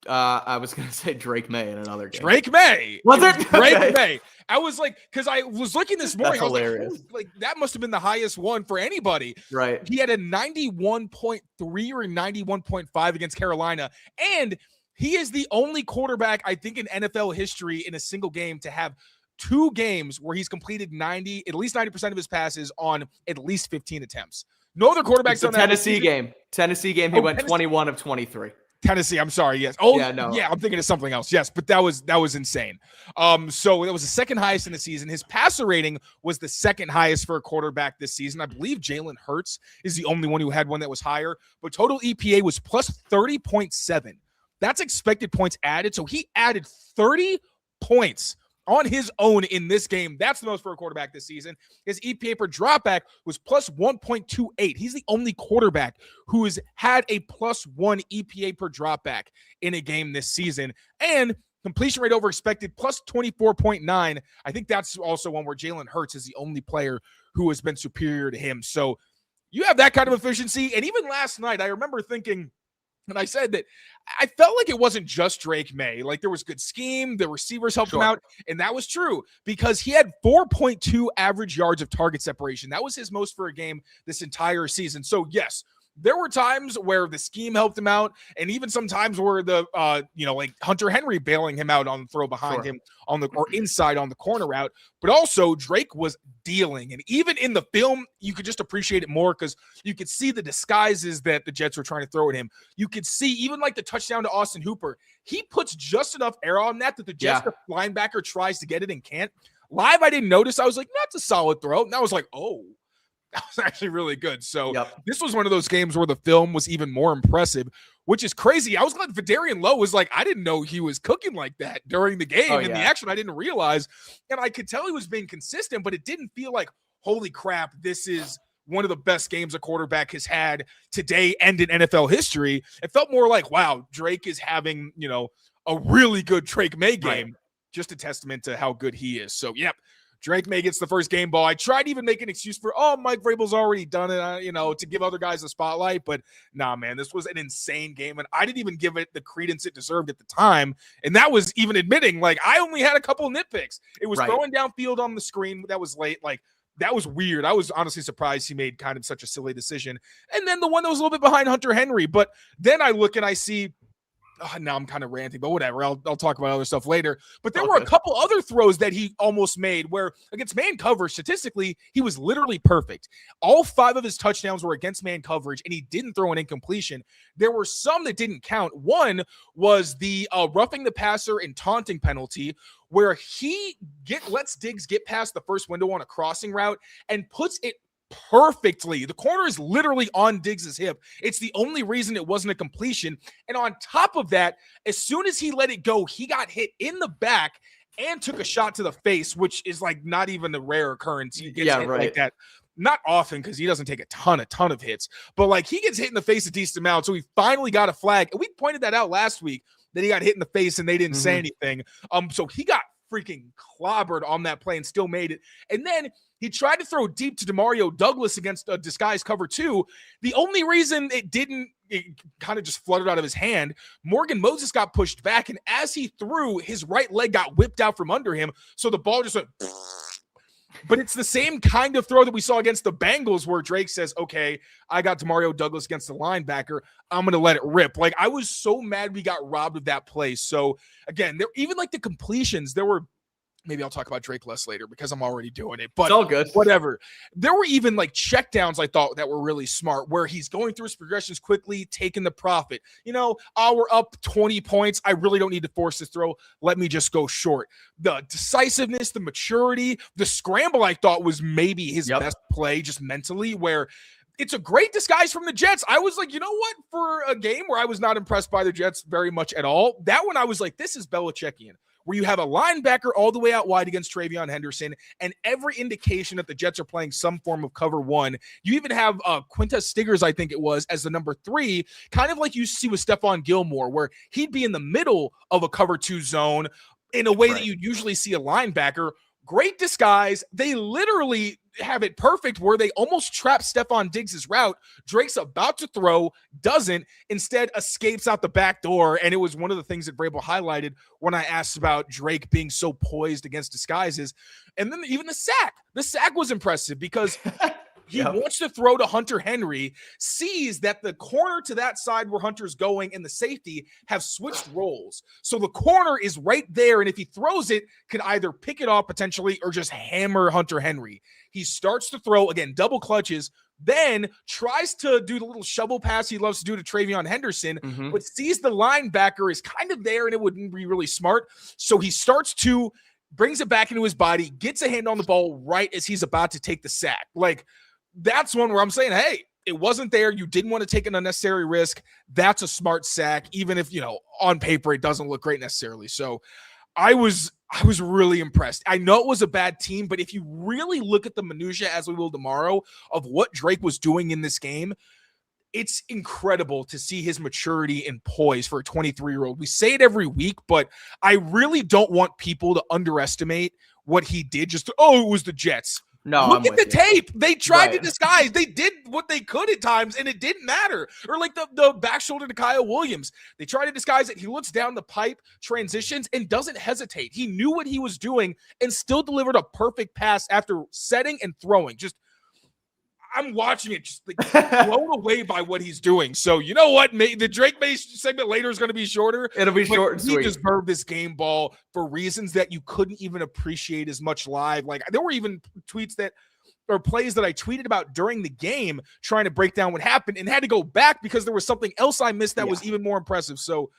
I was going to say Drake Maye in another game. Drake Maye. Was it? Drake Maye. I was like, because I was looking this morning. That's hilarious. Like, that must have been the highest one for anybody. Right. He had a 91.3 or 91.5 against Carolina. And he is the only quarterback, I think, in NFL history in a single game to have 2 games where he's completed at least 90% of his passes on at least 15 attempts. No other quarterbacks on that. Tennessee game. He went 21 of 23. Tennessee, I'm sorry. Yes. Oh, yeah, no. Yeah, I'm thinking of something else. Yes, but that was insane. So it was the second highest in the season. His passer rating was the second highest for a quarterback this season. I believe Jalen Hurts is the only one who had one that was higher, but total EPA was plus 30.7. That's expected points added. So he added 30 points on his own in this game. That's the most for a quarterback this season. His EPA per dropback was plus 1.28. He's the only quarterback who has had a plus 1 EPA per dropback in a game this season. And completion rate over expected plus 24.9. I think that's also one where Jalen Hurts is the only player who has been superior to him. So you have that kind of efficiency. And even last night, I remember thinking, and I said that I felt like it wasn't just Drake Maye. Like, there was good scheme. The receivers helped him out. And that was true because he had 4.2 average yards of target separation. That was his most for a game this entire season. So, yes, there were times where the scheme helped him out, and even sometimes where the like Hunter Henry bailing him out on the throw behind him or inside on the corner route. But also Drake was dealing, and even in the film, you could just appreciate it more because you could see the disguises that the Jets were trying to throw at him. You could see even like the touchdown to Austin Hooper. He puts just enough air on that the Jets linebacker tries to get it and can't. Live, I didn't notice. I was like, that's a solid throw. And I was like, oh. That was actually really good. So This was one of those games where the film was even more impressive, which is crazy. I was glad Vidarian Lowe was like, I didn't know he was cooking like that during the game. The action, I didn't realize. And I could tell he was being consistent, but it didn't feel like, holy crap, this is one of the best games a quarterback has had today and in NFL history. It felt more like, wow, Drake is having, a really good Drake Maye game. Just a testament to how good he is. So, Drake Maye gets the first game ball. I tried to even make an excuse for, Mike Vrabel's already done it, to give other guys a spotlight. But nah, man, this was an insane game. And I didn't even give it the credence it deserved at the time. And that was even admitting, like, I only had a couple nitpicks. It was throwing downfield on the screen that was late. Like, that was weird. I was honestly surprised he made kind of such a silly decision. And then the one that was a little bit behind Hunter Henry. But then I look and I see, now I'm kind of ranting, but whatever. I'll talk about other stuff later. But there were a couple other throws that he almost made where against man coverage, statistically, he was literally perfect. All 5 of his touchdowns were against man coverage, and he didn't throw an incompletion. There were some that didn't count. One was the roughing the passer and taunting penalty, where he lets Diggs get past the first window on a crossing route and puts it perfectly. The corner is literally on Diggs's hip. It's the only reason it wasn't a completion. And on top of that, as soon as he let it go, he got hit in the back and took a shot to the face, which is like not even a rare occurrence. He gets hit like that. Not often because he doesn't take a ton of hits, but like he gets hit in the face a decent amount. So he finally got a flag. And we pointed that out last week that he got hit in the face and they didn't say anything. So he got freaking clobbered on that play and still made it. And then he tried to throw deep to Demario Douglas against a disguised cover 2. The only reason it kind of just fluttered out of his hand, Morgan Moses got pushed back, and as he threw, his right leg got whipped out from under him, so the ball just went. But it's the same kind of throw that we saw against the Bengals where Drake says, okay, I got Demario Douglas against the linebacker. I'm going to let it rip. Like, I was so mad we got robbed of that play. So, again, there even like the completions, there were maybe I'll talk about Drake less later because I'm already doing it, but it's all good. Whatever. There were even like checkdowns I thought that were really smart where he's going through his progressions quickly, taking the profit. We're up 20 points. I really don't need to force this throw. Let me just go short. The decisiveness, the maturity, the scramble I thought was maybe his best play just mentally, where it's a great disguise from the Jets. I was like, you know what? For a game where I was not impressed by the Jets very much at all, that one I was like, this is Belichickian, where you have a linebacker all the way out wide against TreVeyon Henderson and every indication that the Jets are playing some form of cover 1. You even have Quintez Stiggers, I think it was, as the number 3, kind of like you see with Stefon Gilmore, where he'd be in the middle of a cover 2 zone in a way that you'd usually see a linebacker. Great disguise. They literally have it perfect where they almost trap Stefon Diggs' route. Drake's about to throw, doesn't, instead escapes out the back door. And it was one of the things that Vrabel highlighted when I asked about Drake being so poised against disguises. And then even the sack. The sack was impressive because he wants to throw to Hunter Henry, sees that the corner to that side where Hunter's going and the safety have switched roles. So the corner is right there, and if he throws it, could either pick it off potentially or just hammer Hunter Henry. He starts to throw, again, double clutches, then tries to do the little shovel pass he loves to do to TreVeyon Henderson, but sees the linebacker is kind of there and it wouldn't be really smart. So he starts to, brings it back into his body, gets a hand on the ball right as he's about to take the sack. Like, that's one where I'm saying, hey, it wasn't there. You didn't want to take an unnecessary risk. That's a smart sack, even if, on paper it doesn't look great necessarily. So I was really impressed. I know it was a bad team, but if you really look at the minutia, as we will tomorrow, of what Drake was doing in this game, it's incredible to see his maturity and poise for a 23-year-old. We say it every week, but I really don't want people to underestimate what he did. It was the Jets. No, look at the tape. They tried to disguise. They did what they could at times, and it didn't matter. Or like the back shoulder to Kyle Williams. They try to disguise it. He looks down the pipe, transitions, and doesn't hesitate. He knew what he was doing and still delivered a perfect pass after setting and throwing. I'm watching it just like blown away by what he's doing. So you know what? The Drake Maye segment later is going to be shorter. It'll be short and sweet. He deserved this game ball for reasons that you couldn't even appreciate as much live. Like there were even tweets or plays that I tweeted about during the game trying to break down what happened and had to go back because there was something else I missed that was even more impressive. So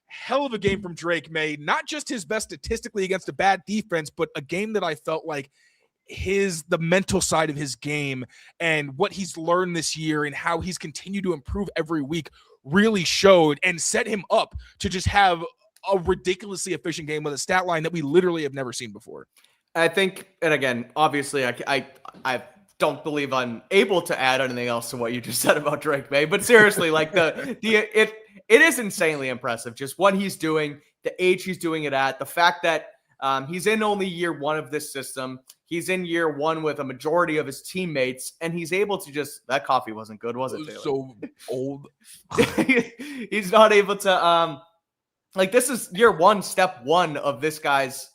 hell of a game from Drake Maye. Not just his best statistically against a bad defense, but a game that I felt like the mental side of his game and what he's learned this year and how he's continued to improve every week really showed and set him up to just have a ridiculously efficient game with a stat line that we literally have never seen before. I think, and again, obviously I don't believe I'm able to add anything else to what you just said about Drake Maye, but seriously, like it is insanely impressive. Just what he's doing, the age he's doing it at, the fact that he's in only year 1 of this system. he's in year one with a majority of his teammates, and he's able to that coffee wasn't good, was it, Taylor? So old. He's not able to, this is year one, step one of this guy's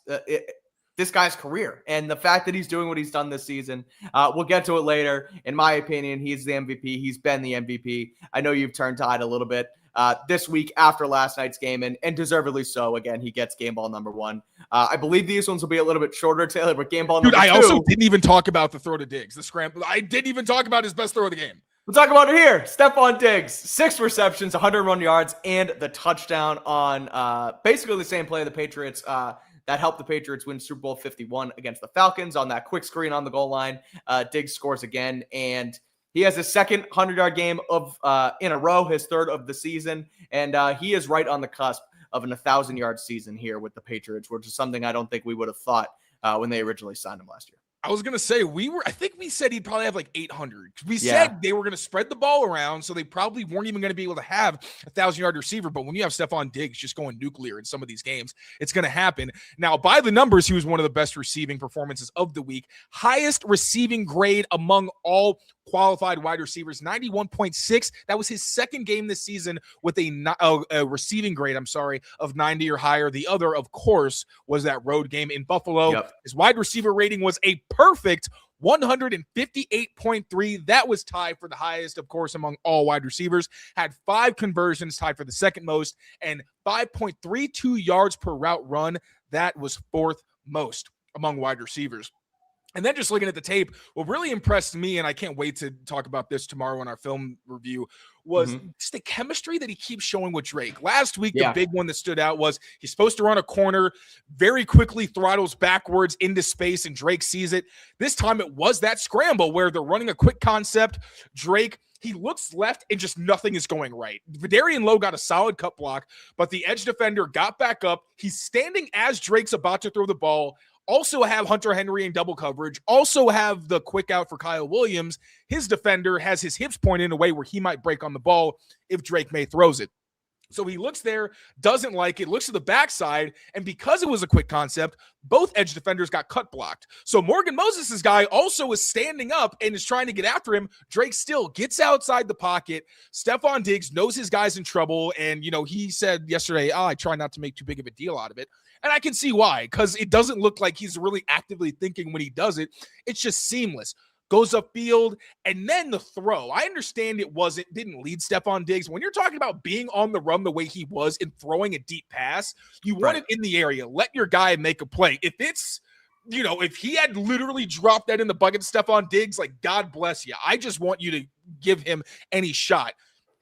career. And the fact that he's doing what he's done this season, we'll get to it later. In my opinion, he's the MVP. He's been the MVP. I know you've turned tide a little bit this week after last night's game, and deservedly so. Again, he gets game ball number one. I believe these ones will be a little bit shorter, Taylor, but game ball number two. I also didn't even talk about the throw to Diggs, the scramble. I didn't even talk about his best throw of the game. We'll talk about it here. Stefon Diggs, 6 receptions, 101 yards, and the touchdown on basically the same play of the Patriots that helped the Patriots win Super Bowl 51 against the Falcons on that quick screen on the goal line. Diggs scores again, and he has his second 100-yard game in a row, his third of the season, and he is right on the cusp of an 1,000-yard season here with the Patriots, which is something I don't think we would have thought when they originally signed him last year. I was going to say, I think we said he'd probably have like 800. We said they were going to spread the ball around, so they probably weren't even going to be able to have a 1,000-yard receiver. But when you have Stefon Diggs just going nuclear in some of these games, it's going to happen. Now, by the numbers, he was one of the best receiving performances of the week. Highest receiving grade among all qualified wide receivers, 91.6. That was his second game this season with a receiving grade, of 90 or higher. The other, of course, was that road game in Buffalo. Yep. His wide receiver rating was a perfect 158.3. That was tied for the highest, of course, among all wide receivers. Had 5 conversions, tied for the second most, and 5.32 yards per route run. That was 4th most among wide receivers. And then just looking at the tape, what really impressed me, and I can't wait to talk about this tomorrow in our film review, was just the chemistry that he keeps showing with Drake. Last week, the big one that stood out was he's supposed to run a corner, very quickly throttles backwards into space, and Drake sees it. This time it was that scramble where they're running a quick concept. Drake, he looks left and just nothing is going right. Vidarian Lowe got a solid cut block, but the edge defender got back up. He's standing as Drake's about to throw the ball. Also have Hunter Henry in double coverage. Also have the quick out for Kyle Williams. His defender has his hips pointed in a way where he might break on the ball if Drake Maye throws it. So he looks there, doesn't like it, looks to the backside, and because it was a quick concept, both edge defenders got cut blocked. So Morgan Moses' guy also is standing up and is trying to get after him. Drake still gets outside the pocket. Stefon Diggs knows his guy's in trouble, and, he said yesterday, I try not to make too big of a deal out of it. And I can see why, because it doesn't look like he's really actively thinking when he does it. It's just seamless. Goes upfield, and then the throw. I understand it didn't lead Stefon Diggs. When you're talking about being on the run the way he was and throwing a deep pass, you want it in the area. Let your guy make a play. If it's, if he had literally dropped that in the bucket, Stefon Diggs, God bless you. I just want you to give him any shot.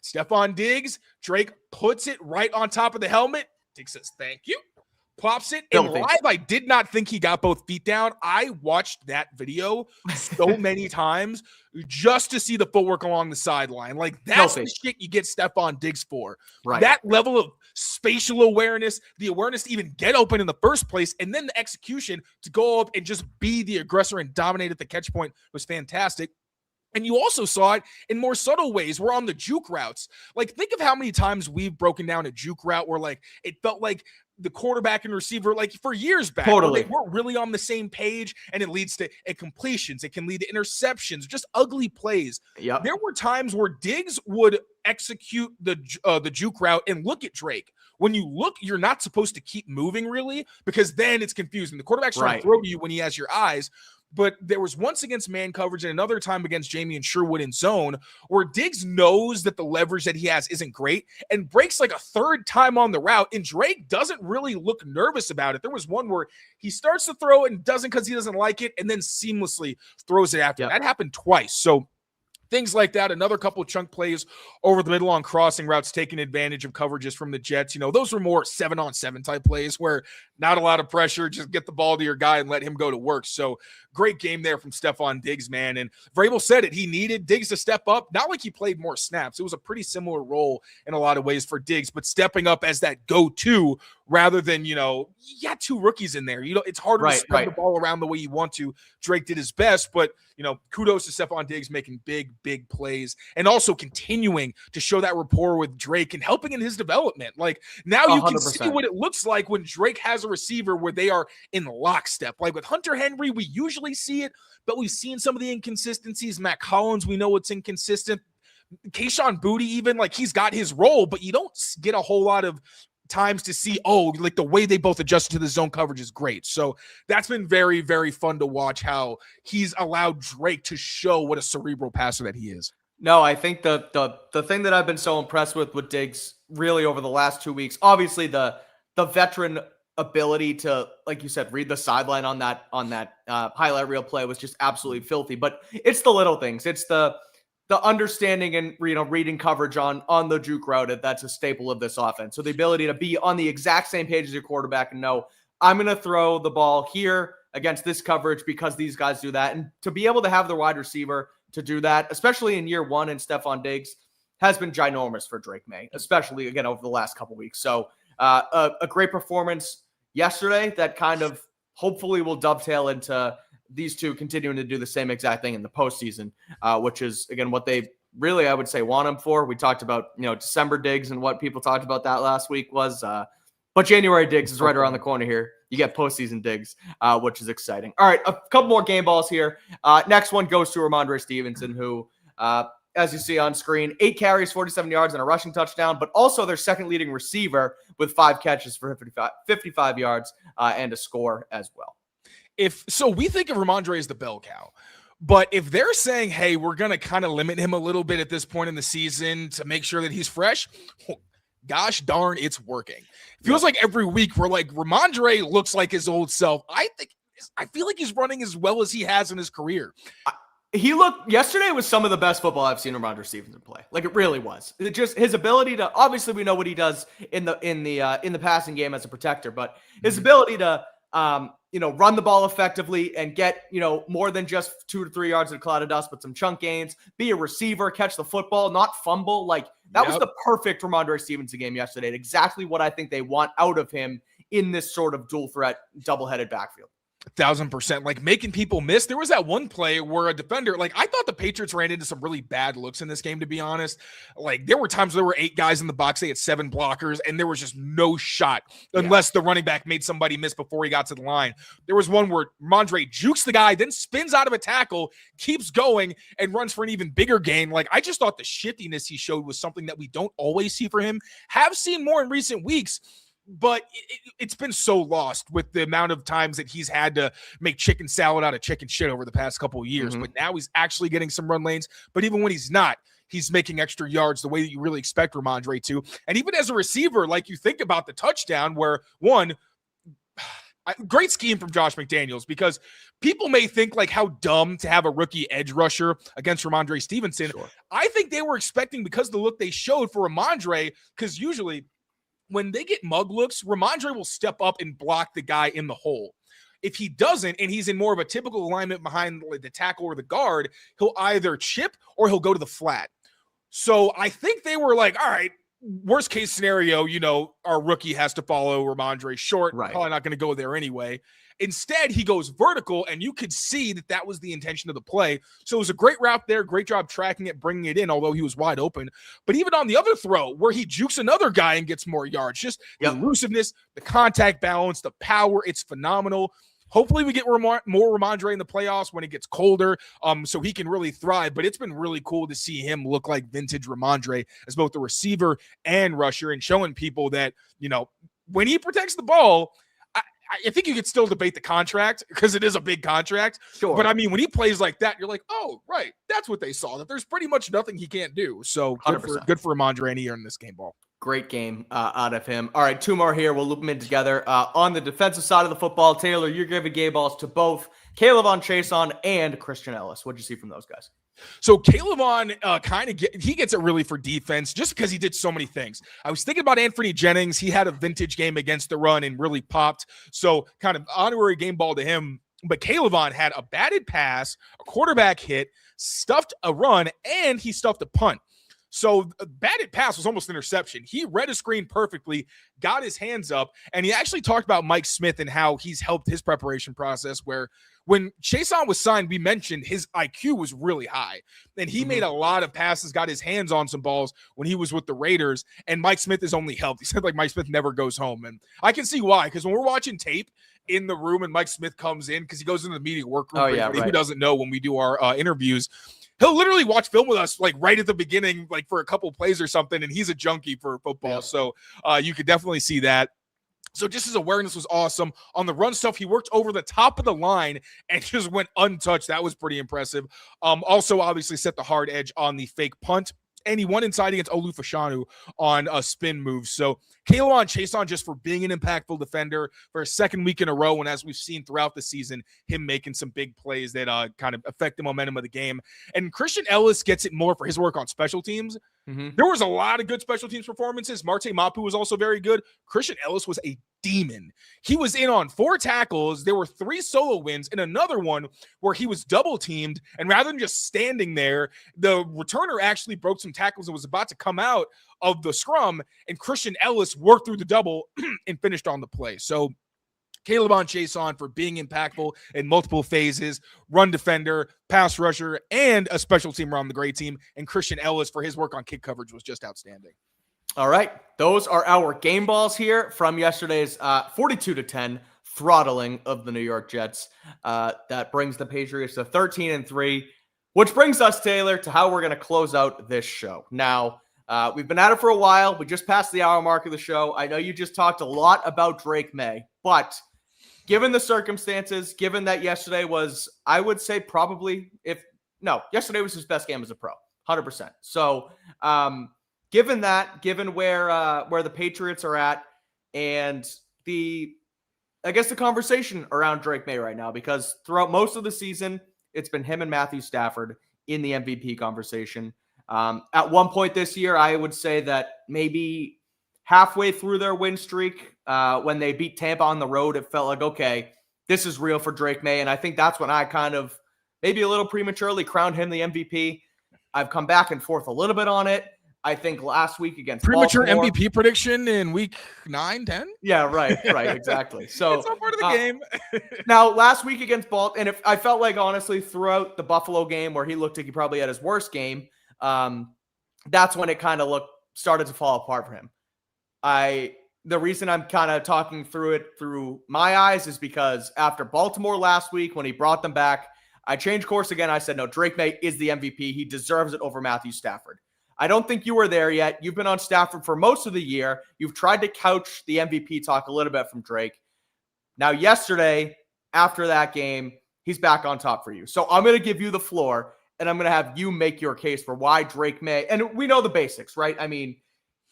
Stefon Diggs, Drake puts it right on top of the helmet. Diggs says, thank you. Plops it, and live, I did not think he got both feet down. I watched that video so many times just to see the footwork along the sideline. That's the shit you get Stefon Diggs for. Right. That level of spatial awareness, the awareness to even get open in the first place, and then the execution to go up and just be the aggressor and dominate at the catch point was fantastic. And you also saw it in more subtle ways. We're on the juke routes. Think of how many times we've broken down a juke route where it felt like the quarterback and receiver, for years back, they weren't really on the same page, and it leads to incompletions. It can lead to interceptions, just ugly plays. Yep. There were times where Diggs would execute the juke route and look at Drake. When you look, you're not supposed to keep moving really, because then it's confusing. The quarterback's trying to throw to you when he has your eyes. But there was once against man coverage and another time against Jamie and Sherwood in zone where Diggs knows that the leverage that he has isn't great and breaks a third time on the route, and Drake doesn't really look nervous about it. There was one where he starts to throw and doesn't because he doesn't like it, and then seamlessly throws it after. That happened twice. So things like that, another couple of chunk plays over the middle on crossing routes, taking advantage of coverages from the Jets. Those were more 7-on-7 type plays where not a lot of pressure, just get the ball to your guy and let him go to work. So great game there from Stefon Diggs, man. And Vrabel said it. He needed Diggs to step up. Not like he played more snaps. It was a pretty similar role in a lot of ways for Diggs, but stepping up as that go-to rather than, you got two rookies in there. It's harder to spread the ball around the way you want to. Drake did his best, but, kudos to Stefon Diggs making big, big plays and also continuing to show that rapport with Drake and helping in his development. Like, now you 100%. Can see what it looks like when Drake has a receiver where they are in lockstep. Like with Hunter Henry, we usually see it, but we've seen some of the inconsistencies. Matt Collins, we know it's inconsistent. Kayshon Boutte, even, like, he's got his role, but you don't get a whole lot of times to see, like the way they both adjusted to the zone coverage is great. So that's been very, very fun to watch how he's allowed Drake to show what a cerebral passer that he is. No, I think the thing that I've been so impressed with Diggs really over the last 2 weeks, obviously the veteran ability to, like you said, read the sideline on that highlight reel play was just absolutely filthy. But it's the little things. It's the understanding and reading coverage on the juke route. That's a staple of this offense. So the ability to be on the exact same page as your quarterback and know, I'm going to throw the ball here against this coverage because these guys do that. And to be able to have the wide receiver to do that, especially in year one in Stefon Diggs, has been ginormous for Drake Maye, especially, again, over the last couple weeks. So a great performance yesterday that kind of hopefully will dovetail into these two continuing to do the same exact thing in the postseason, which is, again, what they really, I would say, want him for. We talked about, December Diggs and what people talked about that last week was, but January Diggs is right around the corner here. You get postseason Diggs, which is exciting. All right, a couple more game balls here. Next one goes to RHAMONDRE Stevenson, who, as you see on screen, 8 carries, 47 yards, and a rushing touchdown, but also their second leading receiver with 5 catches for 55 yards and a score as well. We think of RHAMONDRE as the bell cow, but if they're saying, hey, we're going to kind of limit him a little bit at this point in the season to make sure that he's fresh, gosh darn, it's working. It feels like every week we're like, RHAMONDRE looks like his old self. I feel like he's running as well as he has in his career. Yesterday was some of the best football I've seen RHAMONDRE Stevenson play. Like, it really was. It just his ability to, obviously we know what he does in the passing game as a protector, but his ability to run the ball effectively and get, more than just 2 to 3 yards in a cloud of dust, but some chunk gains, be a receiver, catch the football, not fumble. Like, that was the perfect RHAMONDRE Stevenson game yesterday. Exactly what I think they want out of him in this sort of dual threat, double-headed backfield. 1,000%. Like, making people miss. There was that one play where a defender, like, I thought the Patriots ran into some really bad looks in this game, to be honest. Like, there were times there were 8 guys in the box. They had 7 blockers, and there was just no shot unless the running back made somebody miss before he got to the line. There was one where RHAMONDRE jukes the guy, then spins out of a tackle, keeps going, and runs for an even bigger gain. Like, I just thought the shiftiness he showed was something that we don't always see for him. Have seen more in recent weeks, but it's been so lost with the amount of times that he's had to make chicken salad out of chicken shit over the past couple of years. But now he's actually getting some run lanes. But even when he's not, he's making extra yards the way that you really expect RHAMONDRE to. And even as a receiver, like, you think about the touchdown where, great scheme from Josh McDaniels, because people may think, like, how dumb to have a rookie edge rusher against RHAMONDRE Stevenson. Sure. I think they were expecting, because of the look they showed for RHAMONDRE, because usually when they get mug looks, RHAMONDRE will step up and block the guy in the hole. If he doesn't, and he's in more of a typical alignment behind the tackle or the guard, he'll either chip or he'll go to the flat. So I think they were like, all right, worst case scenario, our rookie has to follow RHAMONDRE short. Right. Probably not going to go there anyway. Instead, he goes vertical, and you could see that was the intention of the play. So it was a great route there. Great job tracking it, bringing it in, although he was wide open. But even on the other throw, where he jukes another guy and gets more yards, just the elusiveness, the contact balance, the power, it's phenomenal. Hopefully we get more RHAMONDRE in the playoffs when it gets colder, so he can really thrive. But it's been really cool to see him look like vintage RHAMONDRE as both the receiver and rusher, and showing people that, when he protects the ball, I think you could still debate the contract, because it is a big contract. Sure. But I mean, when he plays like that, you're like, oh, right. That's what they saw, that there's pretty much nothing he can't do. So good for RHAMONDRE any year in this game ball. Great game out of him. All right, 2 more here. We'll loop them in together. On the defensive side of the football, Taylor, you're giving game balls to both CLNS CHIASSON and Christian Ellis. What'd you see from those guys? So CLNS he gets it really for defense, just because he did so many things. I was thinking about Anthony Jennings. He had a vintage game against the run and really popped. So kind of honorary game ball to him. But CLNS had a batted pass, a quarterback hit, stuffed a run, and he stuffed a punt. So batted pass was almost an interception. He read a screen perfectly, got his hands up, and he actually talked about Mike Smith and how he's helped his preparation process, where when CHIASSON was signed, we mentioned his IQ was really high, and he made a lot of passes, got his hands on some balls when he was with the Raiders, and Mike Smith has only helped. He said, like, Mike Smith never goes home, and I can see why, because when we're watching tape in the room and Mike Smith comes in, because he goes into the media workroom, who doesn't know when we do our interviews, he'll literally watch film with us, like, right at the beginning, like, for a couple plays or something, and he's a junkie for football, so you could definitely see that. So just his awareness was awesome. On the run stuff, he worked over the top of the line and just went untouched. That was pretty impressive. Also, obviously, set the hard edge on the fake punt. And he won inside against Olufashanu on a spin move. So TreVeyon Henderson just for being an impactful defender for a second week in a row. And as we've seen throughout the season, him making some big plays that kind of affect the momentum of the game. And Christian Ellis gets it more for his work on special teams. There was a lot of good special teams performances. Marte Mapu was also very good. Christian Ellis was a demon. He was in on 4 tackles. There were 3 solo wins and another one where he was double teamed. And rather than just standing there, the returner actually broke some tackles and was about to come out of the scrum. And Christian Ellis worked through the double and finished on the play. So TreVeyon Henderson for being impactful in multiple phases, run defender, pass rusher, and a special teamer on the great team. And Christian Ellis for his work on kick coverage was just outstanding. All right. Those are our game balls here from yesterday's 42-10 throttling of the New York Jets. That brings the Patriots to 13-3, which brings us, Taylor, to how we're going to close out this show. Now, we've been at it for a while. We just passed the hour mark of the show. I know you just talked a lot about Drake Maye, but given the circumstances, given that yesterday was, I would say probably, yesterday was his best game as a pro, 100%. So, given that, given where the Patriots are at, and the conversation around Drake Maye right now, because throughout most of the season, it's been him and Matthew Stafford in the MVP conversation. At one point this year, I would say that maybe halfway through their win streak, when they beat Tampa on the road, it felt like, okay, this is real for Drake Maye. And I think that's when I kind of maybe a little prematurely crowned him the MVP. I've come back and forth a little bit on it. I think last week against premature Baltimore, MVP prediction in week 9, 10. Yeah, right, exactly. So it's all part of the game. Now, last week against Baltimore, and I felt like honestly throughout the Buffalo game where he looked like he probably had his worst game, that's when it kind of started to fall apart for him. The reason I'm kind of talking through it through my eyes is because after Baltimore last week, when he brought them back, I changed course again. I said, no, Drake Maye is the MVP. He deserves it over Matthew Stafford. I don't think you were there yet. You've been on Stafford for most of the year. You've tried to couch the MVP talk a little bit from Drake. Now, yesterday, after that game, he's back on top for you. So I'm going to give you the floor, and I'm going to have you make your case for why Drake Maye. And we know the basics, right? I mean,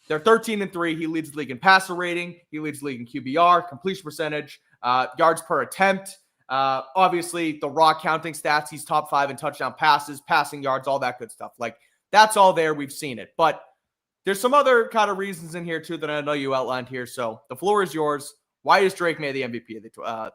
they're 13-3. He leads the league in passer rating. He leads the league in QBR, completion percentage, yards per attempt. Obviously, the raw counting stats, he's top 5 in touchdown passes, passing yards, all that good stuff. Like, that's all there. We've seen it. But there's some other kind of reasons in here, too, that I know you outlined here. So the floor is yours. Why is Drake Maye the MVP of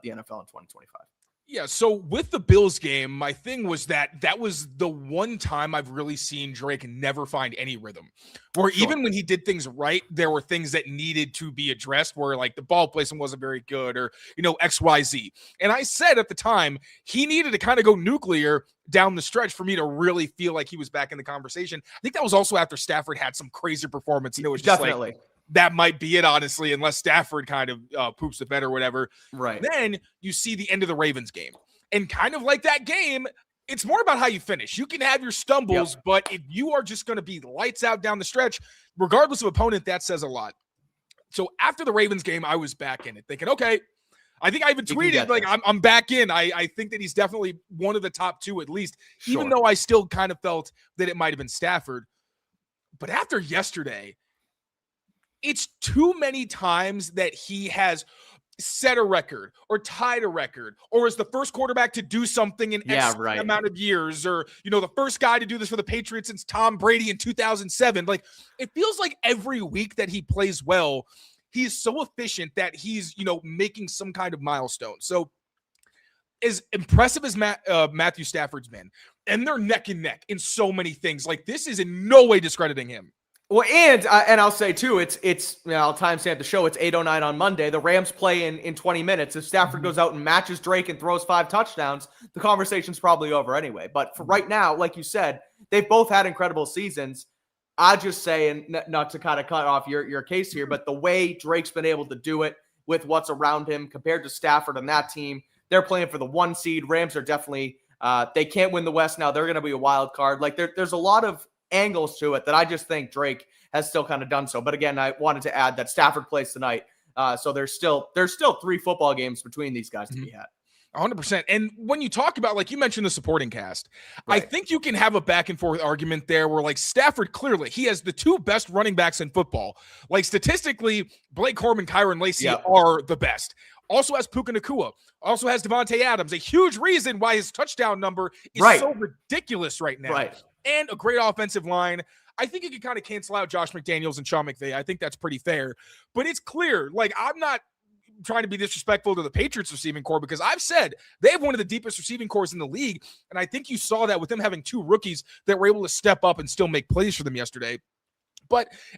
the NFL in 2025? Yeah, so with the Bills game, my thing was that was the one time I've really seen Drake never find any rhythm. Where even when he did things right, there were things that needed to be addressed where, like, the ball placement wasn't very good or, XYZ. And I said at the time, he needed to kind of go nuclear down the stretch for me to really feel like he was back in the conversation. I think that was also after Stafford had some crazy performance. And it was just definitely like, that might be it, honestly, unless Stafford kind of poops the bed or whatever. Right. Then you see the end of the Ravens game. And kind of like that game, it's more about how you finish. You can have your stumbles, but if you are just going to be lights out down the stretch, regardless of opponent, that says a lot. So after the Ravens game, I was back in it thinking, okay, I think I even tweeted, like, I'm back in. I think that he's definitely one of the top 2 at least, even though I still kind of felt that it might have been Stafford. But after yesterday, it's too many times that he has set a record or tied a record or is the first quarterback to do something in X amount of years or, the first guy to do this for the Patriots since Tom Brady in 2007. Like, it feels like every week that he plays well, he's so efficient that he's, making some kind of milestone. So as impressive as Matthew Stafford's been, and they're neck and neck in so many things. Like, this is in no way discrediting him. Well, and I'll say too, it's I'll timestamp the show. It's 8:09 on Monday. The Rams play in 20 minutes. If Stafford goes out and matches Drake and throws 5 touchdowns, the conversation's probably over anyway. But for right now, like you said, they've both had incredible seasons. I just say, and not to kind of cut off your case here, but the way Drake's been able to do it with what's around him compared to Stafford and that team, they're playing for the 1 seed. Rams are definitely they can't win the West now. They're going to be a wild card. Like there's a lot of angles to it that I just think Drake has still kind of done so. But again, I wanted to add that Stafford plays tonight. So there's still 3 football games between these guys to be had. 100%. And when you talk about, like you mentioned, the supporting cast, right, I think you can have a back and forth argument there where, like, Stafford, clearly he has the 2 best running backs in football. Like, statistically, Blake Corum, Kyron Lacy are the best. Also has Puka Nacua. Also has Devontae Adams. A huge reason why his touchdown number is so ridiculous right now. Right. And a great offensive line. I think you can kind of cancel out Josh McDaniels and Sean McVay. I think that's pretty fair. But it's clear, like, I'm not trying to be disrespectful to the Patriots receiving core, because I've said they have one of the deepest receiving cores in the league. And I think you saw that with them having 2 rookies that were able to step up and still make plays for them yesterday.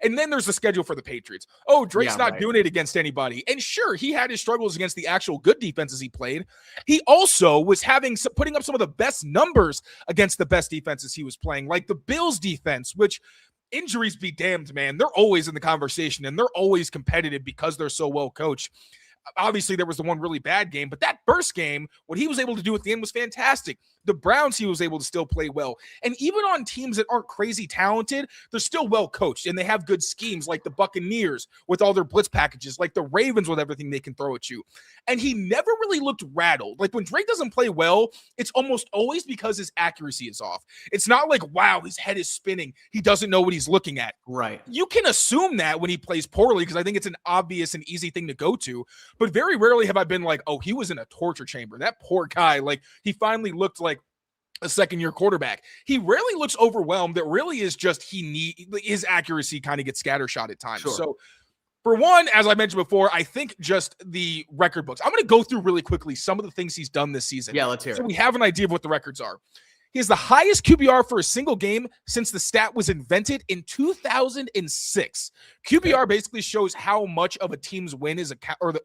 And then there's the schedule for the Patriots. Oh, Drake's not doing it against anybody. And sure, he had his struggles against the actual good defenses he played. He also was putting up some of the best numbers against the best defenses he was playing, like the Bills defense, which, injuries be damned, man, they're always in the conversation and they're always competitive because they're so well coached. Obviously, there was the one really bad game, but that first game, what he was able to do at the end was fantastic. The Browns, he was able to still play well. And even on teams that aren't crazy talented, they're still well coached, and they have good schemes, like the Buccaneers with all their blitz packages, like the Ravens with everything they can throw at you. And he never really looked rattled. Like, when Drake doesn't play well, it's almost always because his accuracy is off. It's not like, wow, his head is spinning, he doesn't know what he's looking at. Right. You can assume that when he plays poorly, because I think it's an obvious and easy thing to go to. But very rarely have I been like, oh, he was in a torture chamber. That poor guy, like, he finally looked like a second-year quarterback. He rarely looks overwhelmed. It really is just his accuracy kind of gets scattershot at times. Sure. So, for one, as I mentioned before, I think just the record books. I'm going to go through really quickly some of the things he's done this season. Yeah, let's hear it. So we have an idea of what the records are. He has the highest QBR for a single game since the stat was invented in 2006. QBR basically shows how much of a team's win is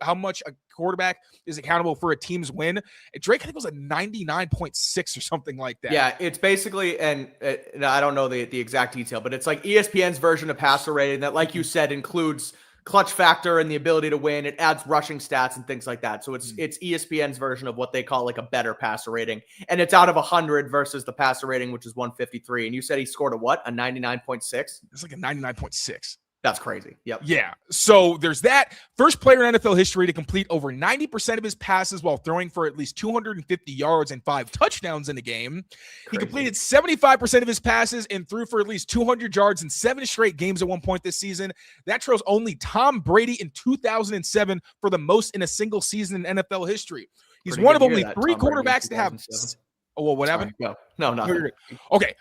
how much a quarterback is accountable for a team's win. And Drake, I think, was a 99.6 or something like that. Yeah, it's basically, and I don't know the exact detail, but it's like ESPN's version of passer rating that, like you said, includes clutch factor and the ability to win. It adds rushing stats and things like that. So it's ESPN's version of what they call like a better passer rating. And it's out of 100 versus the passer rating, which is 153. And you said he scored a what? A 99.6? It's like a 99.6. That's crazy. Yep. Yeah. So there's that. First player in NFL history to complete over 90% of his passes while throwing for at least 250 yards and 5 touchdowns in a game. Crazy. He completed 75% of his passes and threw for at least 200 yards in 7 straight games at one point this season. That trails only Tom Brady in 2007 for the most in a single season in NFL history. He's pretty one of only 3 quarterbacks to have. Oh, well, what happened? No, nothing. Okay.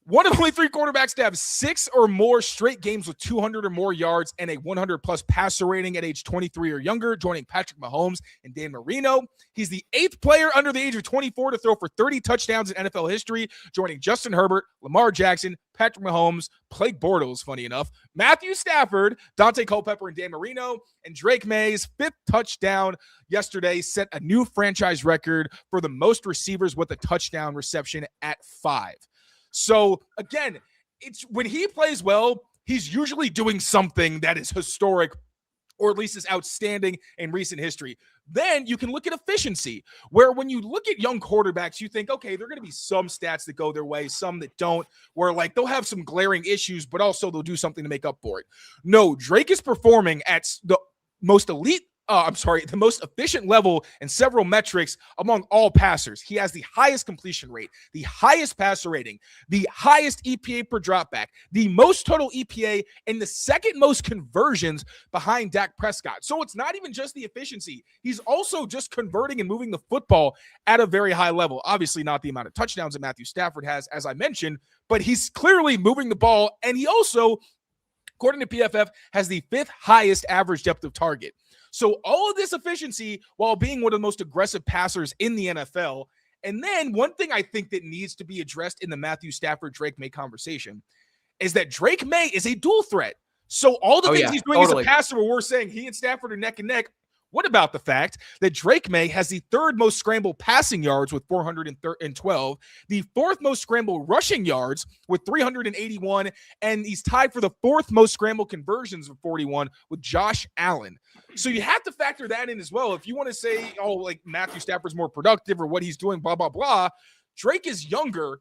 One of only 3 quarterbacks to have 6 or more straight games with 200 or more yards and a 100-plus passer rating at age 23 or younger, joining Patrick Mahomes and Dan Marino. He's the 8th player under the age of 24 to throw for 30 touchdowns in NFL history, joining Justin Herbert, Lamar Jackson, Patrick Mahomes, Blake Bortles, funny enough, Matthew Stafford, Dante Culpepper, and Dan Marino. And Drake Maye's 5th touchdown yesterday set a new franchise record for the most receivers with a touchdown reception at 5. So, again, it's when he plays well, he's usually doing something that is historic or at least is outstanding in recent history. Then you can look at efficiency, where when you look at young quarterbacks, you think, okay, there are going to be some stats that go their way, some that don't, where like they'll have some glaring issues, but also they'll do something to make up for it. No, Drake is performing at the most the most efficient level in several metrics among all passers. He has the highest completion rate, the highest passer rating, the highest EPA per dropback, the most total EPA, and the second most conversions behind Dak Prescott. So it's not even just the efficiency. He's also just converting and moving the football at a very high level. Obviously not the amount of touchdowns that Matthew Stafford has, as I mentioned, but he's clearly moving the ball. And he also, according to PFF, has the 5th highest average depth of target. So all of this efficiency while being one of the most aggressive passers in the NFL. And then one thing I think that needs to be addressed in the Matthew Stafford-Drake Maye conversation is that Drake Maye is a dual threat. So all the things he's doing as a passer, where we're saying he and Stafford are neck and neck, what about the fact that Drake Maye has the third most scramble passing yards with 412, the fourth most scramble rushing yards with 381, and he's tied for the fourth most scramble conversions with 41 with Josh Allen. So you have to factor that in as well. If you want to say, oh, like Matthew Stafford's more productive or what he's doing, blah, blah, blah, Drake is younger,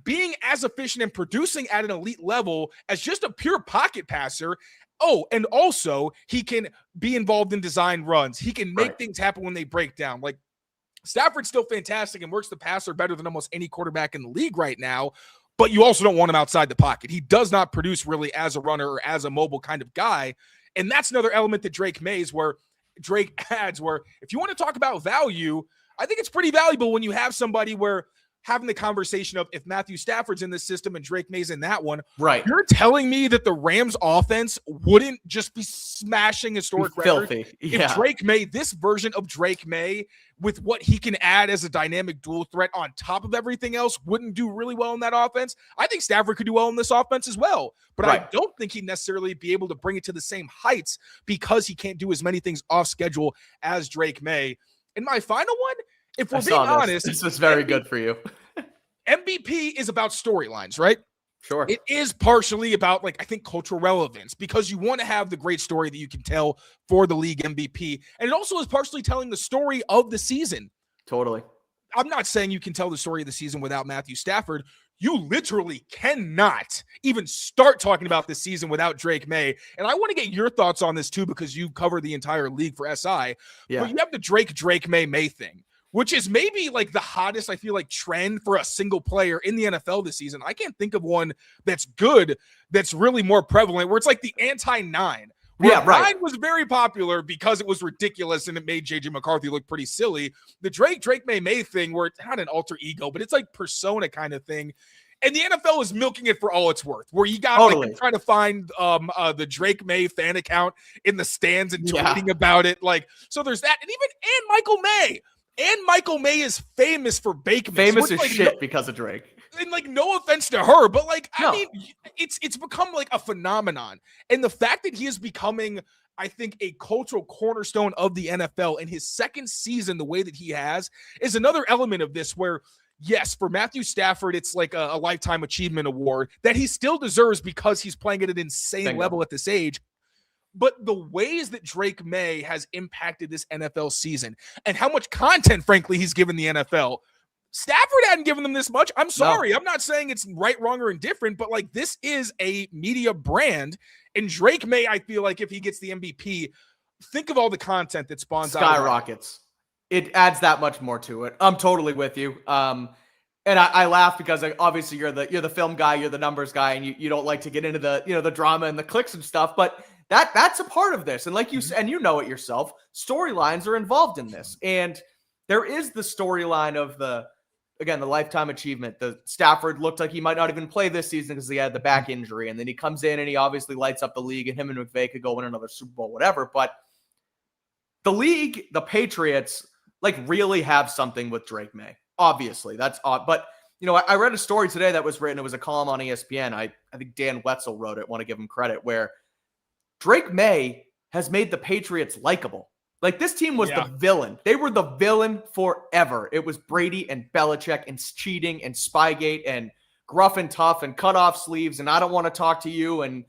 being as efficient and producing at an elite level as just a pure pocket passer. Oh, and also he can be involved in design runs. He can make things happen when they break down. Like Stafford's still fantastic and works the passer better than almost any quarterback in the league right now, but you also don't want him outside the pocket. He does not produce really as a runner or as a mobile kind of guy. And that's another element that Drake Maye's where Drake adds, where if you want to talk about value, I think it's pretty valuable when you have somebody where having the conversation of if Matthew Stafford's in this system and Drake Maye's in that one, right? You're telling me that the Rams offense wouldn't just be smashing historic records if Drake Maye, this version of Drake Maye, with what he can add as a dynamic dual threat on top of everything else, wouldn't do really well in that offense? I think Stafford could do well in this offense as well, but I don't think he'd necessarily be able to bring it to the same heights because he can't do as many things off schedule as Drake Maye. And my final one, if we're being honest, this was very good for you. MVP is about storylines, right? Sure. It is partially about, like, I think cultural relevance, because you want to have the great story that you can tell for the league MVP. And it also is partially telling the story of the season. Totally. I'm not saying you can tell the story of the season without Matthew Stafford. You literally cannot even start talking about this season without Drake Maye. And I want to get your thoughts on this too, because you cover the entire league for SI. Yeah. But you have the Drake Maye thing, which is maybe like the hottest, I feel like, trend for a single player in the NFL this season. I can't think of one that's good, that's really more prevalent, where it's like the anti-9. Yeah, right. 9 was very popular because it was ridiculous and it made JJ McCarthy look pretty silly. The Drake Maye thing, where it's not an alter ego, but it's like persona kind of thing. And the NFL is milking it for all it's worth, where you got like trying to find the Drake Maye fan account in the stands and tweeting about it. Like, so there's that. And Michael Maye. And Michael Maye is famous for Bakemas. Famous as shit because of Drake. And like, no offense to her, but like, I mean, it's become like a phenomenon. And the fact that he is becoming, I think, a cultural cornerstone of the NFL in his second season, the way that he has, is another element of this where, yes, for Matthew Stafford, it's like a lifetime achievement award that he still deserves because he's playing at an insane level at this age. But the ways that Drake Maye has impacted this NFL season and how much content, frankly, he's given the NFL, Stafford hadn't given them this much. I'm sorry. No. I'm not saying it's right, wrong, or indifferent, but like, this is a media brand. And Drake Maye, I feel like if he gets the MVP, think of all the content that spawns out. Skyrockets. It adds that much more to it. I'm totally with you. And I laugh because obviously you're the film guy, you're the numbers guy, and you don't like to get into the, the drama and the clicks and stuff, but that's a part of this. And like you said, and you know it yourself, storylines are involved in this. And there is the storyline of the lifetime achievement. The Stafford looked like he might not even play this season because he had the back injury. And then he comes in and he obviously lights up the league, and him and McVay could go win another Super Bowl, whatever. But the league, the Patriots, like, really have something with Drake Maye. Obviously, that's odd. But, I read a story today that was written. It was a column on ESPN. I think Dan Wetzel wrote it. Want to give him credit, where Drake Maye has made the Patriots likable. Like, this team was the villain. They were the villain forever. It was Brady and Belichick and cheating and Spygate and gruff and tough and cut off sleeves and I don't want to talk to you. And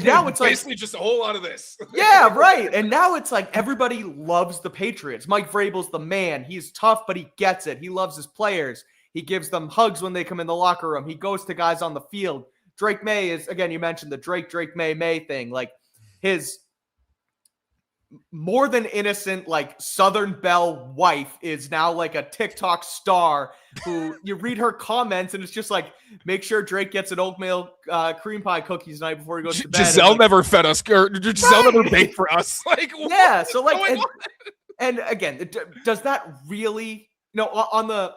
now it's like basically just a whole lot of this. Yeah, right. And now it's like everybody loves the Patriots. Mike Vrabel's the man. He's tough, but he gets it. He loves his players. He gives them hugs when they come in the locker room. He goes to guys on the field. Drake Maye is, again, you mentioned the Drake Maye thing. Like, his more than innocent, like, Southern Belle wife is now like a TikTok star who you read her comments and it's just like, make sure Drake gets an oatmeal cream pie cookies tonight before he goes to bed. Giselle never fed us. Giselle never baked for us. Like, yeah. So like, and again, does that really, on the,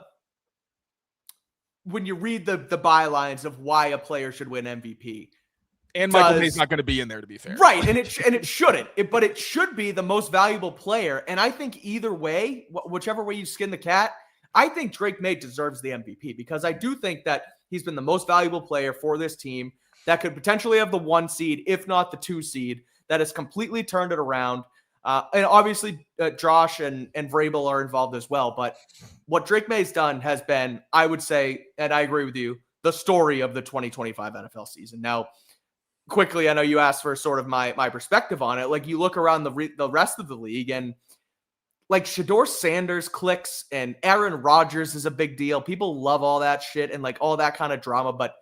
when you read the bylines of why a player should win MVP, And Michael May's not going to be in there, to be fair. Right, and it shouldn't. But it should be the most valuable player. And I think either way, whichever way you skin the cat, I think Drake Maye deserves the MVP because I do think that he's been the most valuable player for this team that could potentially have the 1 seed, if not the 2 seed, that has completely turned it around. And obviously, Josh and Vrabel are involved as well. But what Drake Maye's done has been, I would say, and I agree with you, the story of the 2025 NFL season. Now, quickly, I know you asked for sort of my perspective on it. Like, you look around the rest of the league, and like Shedeur Sanders clicks, and Aaron Rodgers is a big deal. People love all that shit and like all that kind of drama, but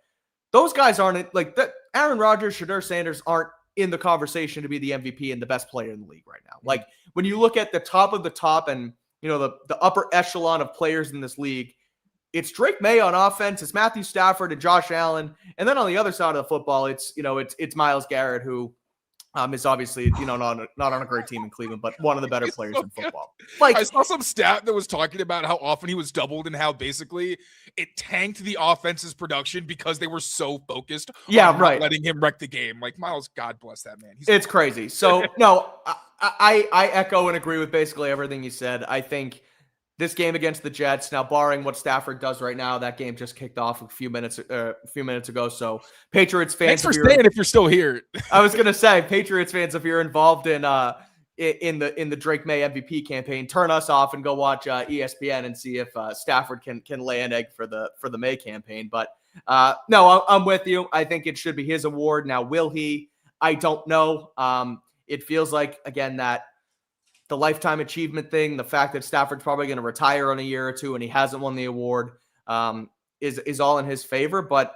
those guys aren't like that. Aaron Rodgers, Shedeur Sanders aren't in the conversation to be the MVP and the best player in the league right now. Like, when you look at the top of the top and, you know, the upper echelon of players in this league, it's Drake Maye on offense, it's Matthew Stafford and Josh Allen, and then on the other side of the football, it's Myles Garrett, who is obviously, you know, not on a great team in Cleveland, but one of the better players in football. Like, I saw some stat that was talking about how often he was doubled and how basically it tanked the offense's production because they were so focused on not letting him wreck the game. Like, Myles, God bless that man. It's crazy. So no, I echo and agree with basically everything you said. I think this game against the Jets, now barring what Stafford does right now, that game just kicked off a few minutes ago. So Patriots fans, thanks for staying if you're still here. I was gonna say, Patriots fans, if you're involved in the Drake Maye MVP campaign, turn us off and go watch ESPN and see if Stafford can lay an egg for the May campaign. But no, I'm with you. I think it should be his award. Now, will he? I don't know. It feels like, again, that the lifetime achievement thing, the fact that Stafford's probably going to retire in a year or two and he hasn't won the award, is all in his favor. But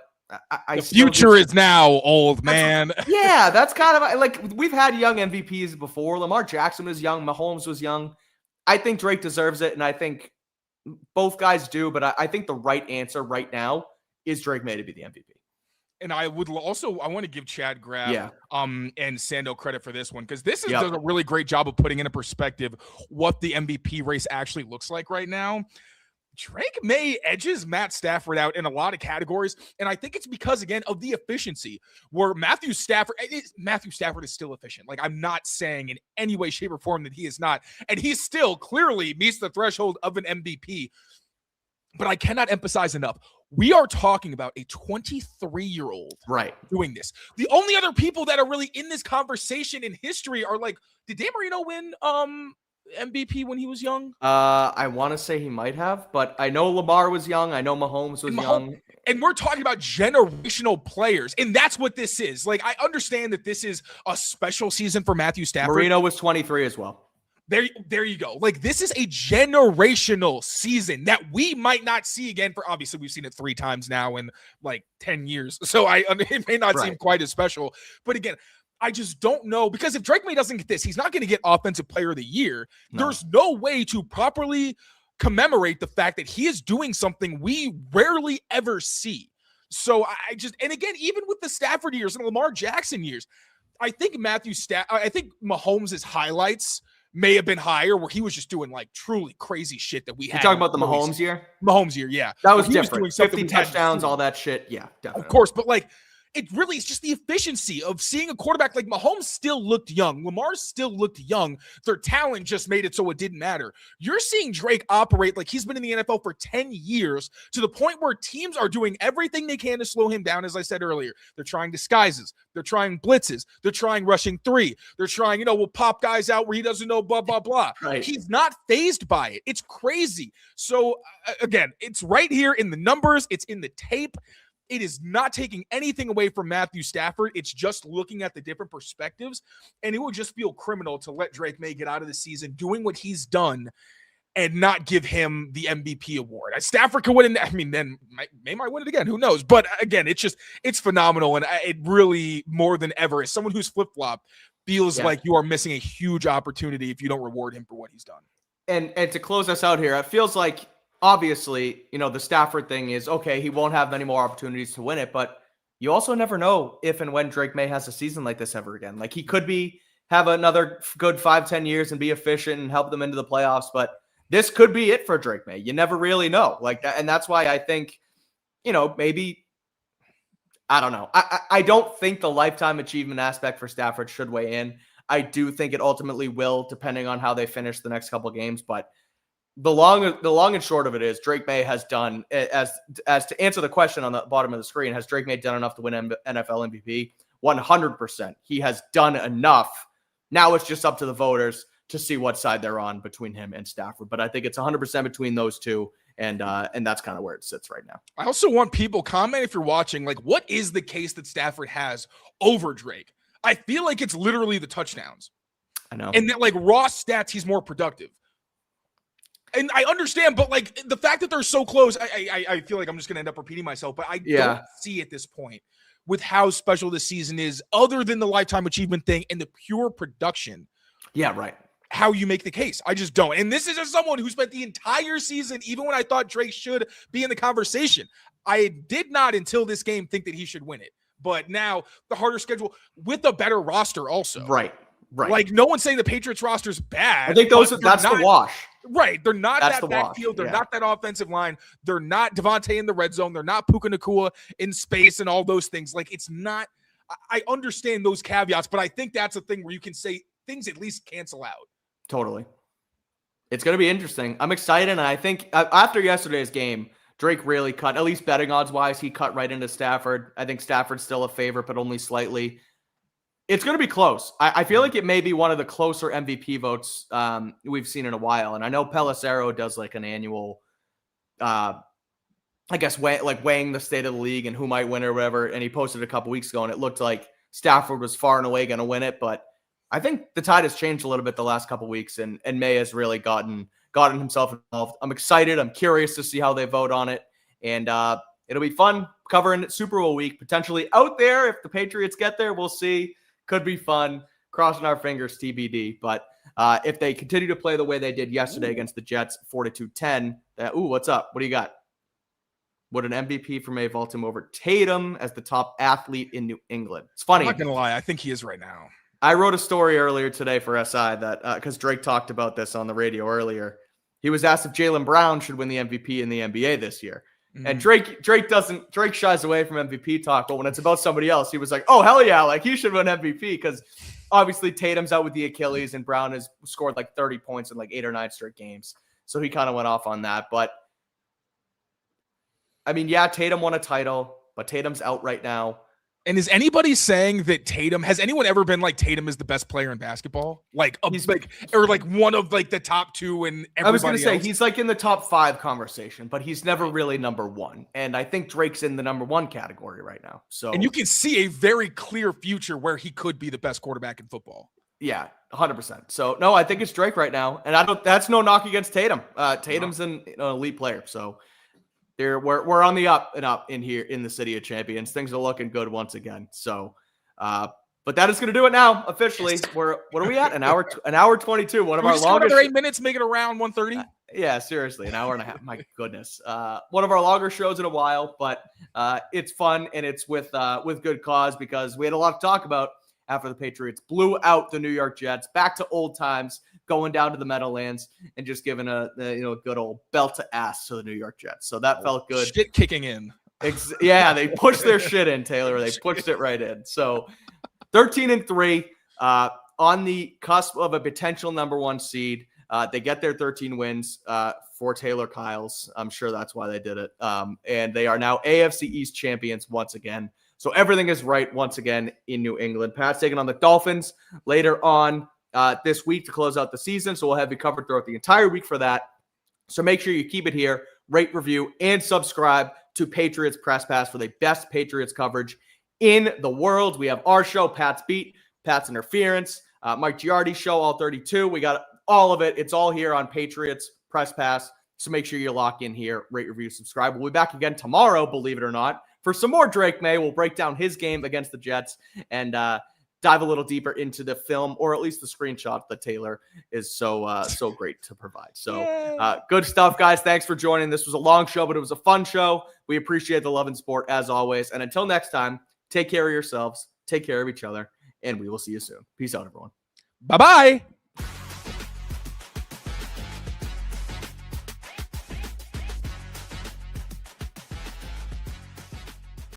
the future is now, old man. Yeah, that's kind of like, we've had young MVPs before. Lamar Jackson was young. Mahomes was young. I think Drake deserves it, and I think both guys do. But I think the right answer right now is Drake Maye to be the MVP. And I would also, I want to give Chad Graff and Sando credit for this one, because this does a really great job of putting into perspective what the MVP race actually looks like right now. Drake Maye edges Matt Stafford out in a lot of categories, and I think it's because, again, of the efficiency, where Matthew Stafford is still efficient. Like, I'm not saying in any way, shape, or form that he is not, and he still clearly meets the threshold of an MVP, but I cannot emphasize enough. We are talking about a 23-year-old doing this. The only other people that are really in this conversation in history are like, did Dan Marino win MVP when he was young? I want to say he might have, but I know Lamar was young. I know Mahomes was young. And we're talking about generational players, and that's what this is. Like, I understand that this is a special season for Matthew Stafford. Marino was 23 as well. There you go. Like, this is a generational season that we might not see again for, obviously we've seen it 3 times now in like 10 years. So it may not seem quite as special, but again, I just don't know, because if Drake Maye doesn't get this, he's not going to get Offensive Player of the Year. No. There's no way to properly commemorate the fact that he is doing something we rarely ever see. So and again, even with the Stafford years and Lamar Jackson years, I think I think Mahomes' highlights may have been higher, where he was just doing like truly crazy shit that we had. You're talking about the Mahomes year? Mahomes year, yeah. That was different. 50 touchdowns, all that shit. Yeah, definitely. Of course, but like, it really is just the efficiency of seeing a quarterback like Mahomes still looked young. Lamar still looked young. Their talent just made it so it didn't matter. You're seeing Drake operate like he's been in the NFL for 10 years, to the point where teams are doing everything they can to slow him down. As I said earlier, they're trying disguises. They're trying blitzes. They're trying rushing 3. They're trying, we'll pop guys out where he doesn't know, blah, blah, blah. Right. He's not fazed by it. It's crazy. So again, it's right here in the numbers. It's in the tape. It is not taking anything away from Matthew Stafford. It's just looking at the different perspectives, and it would just feel criminal to let Drake Maye get out of the season doing what he's done and not give him the MVP award. Stafford could win it. I mean, then Maye might win it again. Who knows? But again, it's phenomenal, and it really, more than ever, as someone who's flip-flop, feels like you are missing a huge opportunity if you don't reward him for what he's done. And to close us out here, it feels like, obviously, the Stafford thing is, okay, he won't have many more opportunities to win it, but you also never know if and when Drake Maye has a season like this ever again. Like, he could have another good 5-10 years and be efficient and help them into the playoffs, but this could be it for Drake Maye. You never really know. Like, and that's why I think, maybe I don't know. I don't think the lifetime achievement aspect for Stafford should weigh in. I do think it ultimately will, depending on how they finish the next couple games. But the long and short of it is, Drake Maye has done, as to answer the question on the bottom of the screen, has Drake Maye done enough to win NFL MVP? 100%. He has done enough. Now it's just up to the voters to see what side they're on between him and Stafford. But I think it's 100% between those two. And that's kind of where it sits right now. I also want people comment if you're watching, like, what is the case that Stafford has over Drake? I feel like it's literally the touchdowns. I know. And that, like, raw stats, he's more productive. And I understand, but like the fact that they're so close, I feel like I'm just going to end up repeating myself, but I don't see at this point with how special this season is, other than the lifetime achievement thing and the pure production. Yeah, right. How you make the case. I just don't. And this is just someone who spent the entire season, even when I thought Drake should be in the conversation, I did not until this game think that he should win it. But now the harder schedule with a better roster also. Right. Like no one's saying the Patriots roster is bad. I think that's the wash. Right. They're not that's that backfield. They're not that offensive line. They're not Devontae in the red zone. They're not Puka Nacua in space and all those things. Like it's not, I understand those caveats, but I think that's a thing where you can say things at least cancel out. Totally. It's going to be interesting. I'm excited. And I think after yesterday's game, Drake really cut, at least betting odds wise, he cut right into Stafford. I think Stafford's still a favorite, but only slightly. It's going to be close. I feel like it may be one of the closer MVP votes we've seen in a while. And I know Pelissero does like an annual, I guess, weighing the state of the league and who might win or whatever. And he posted a couple weeks ago and it looked like Stafford was far and away going to win it. But I think the tide has changed a little bit the last couple weeks and May has really gotten himself involved. I'm excited. I'm curious to see how they vote on it. And it'll be fun covering Super Bowl week, potentially out there. If the Patriots get there, we'll see. Could be fun. Crossing our fingers, TBD. But if they continue to play the way they did yesterday against the Jets, 42-10, what's up? What do you got? Would an MVP for May vault him over Tatum as the top athlete in New England? It's funny. I'm not going to lie. I think he is right now. I wrote a story earlier today for SI that because Drake talked about this on the radio earlier. He was asked if Jaylen Brown should win the MVP in the NBA this year. Mm-hmm. And Drake shies away from MVP talk, but when it's about somebody else, he was like, oh, hell yeah, like he should win MVP because obviously Tatum's out with the Achilles and Brown has scored like 30 points in like 8 or 9 straight games. So he kind of went off on that. But I mean, yeah, Tatum won a title, but Tatum's out right now. And is anybody saying that Tatum, has anyone ever been like Tatum is the best player in basketball? Like, or like one of like the top two and everybody I was going to say, else? he's like in the top 5 conversation, but he's never really number 1. And I think Drake's in the number 1 category right now. So, and you can see a very clear future where he could be the best quarterback in football. Yeah, 100%. So no, I think it's Drake right now. And that's no knock against Tatum. Tatum's an elite player. So we're on the up and up in here in the City of Champions. Things are looking good once again. So, but that is going to do it now officially. What are we at? An hour 22. One of our longest. 8 minutes, make it around 1:30. Yeah, seriously, an hour and a half. My goodness. One of our longer shows in a while, but it's fun and it's with good cause because we had a lot to talk about after the Patriots blew out the New York Jets, back to old times, going down to the Meadowlands and just giving a good old belt to ass to the New York Jets. So that felt good. Shit kicking in. Yeah, they pushed their shit in, Taylor. They pushed it right in. So 13-3 on the cusp of a potential number 1 seed. They get their 13 wins for Taylor Kyles. I'm sure that's why they did it. And they are now AFC East champions once again. So everything is right once again in New England. Pat's taking on the Dolphins later on this week to close out the season. So we'll have you covered throughout the entire week for that. So make sure you keep it here, rate, review, and subscribe to Patriots Press Pass for the best Patriots coverage in the world. We have our show, Pat's Beat, Pat's Interference, Mike Giardi's show, All 32. We got all of it. It's all here on Patriots Press Pass. So make sure you lock in here, rate, review, subscribe. We'll be back again tomorrow, believe it or not, for some more Drake Maye. We'll break down his game against the Jets and dive a little deeper into the film, or at least the screenshot that Taylor is so great to provide. So good stuff, guys. Thanks for joining. This was a long show, but it was a fun show. We appreciate the love and support as always. And until next time, take care of yourselves, take care of each other, and we will see you soon. Peace out, everyone. Bye-bye.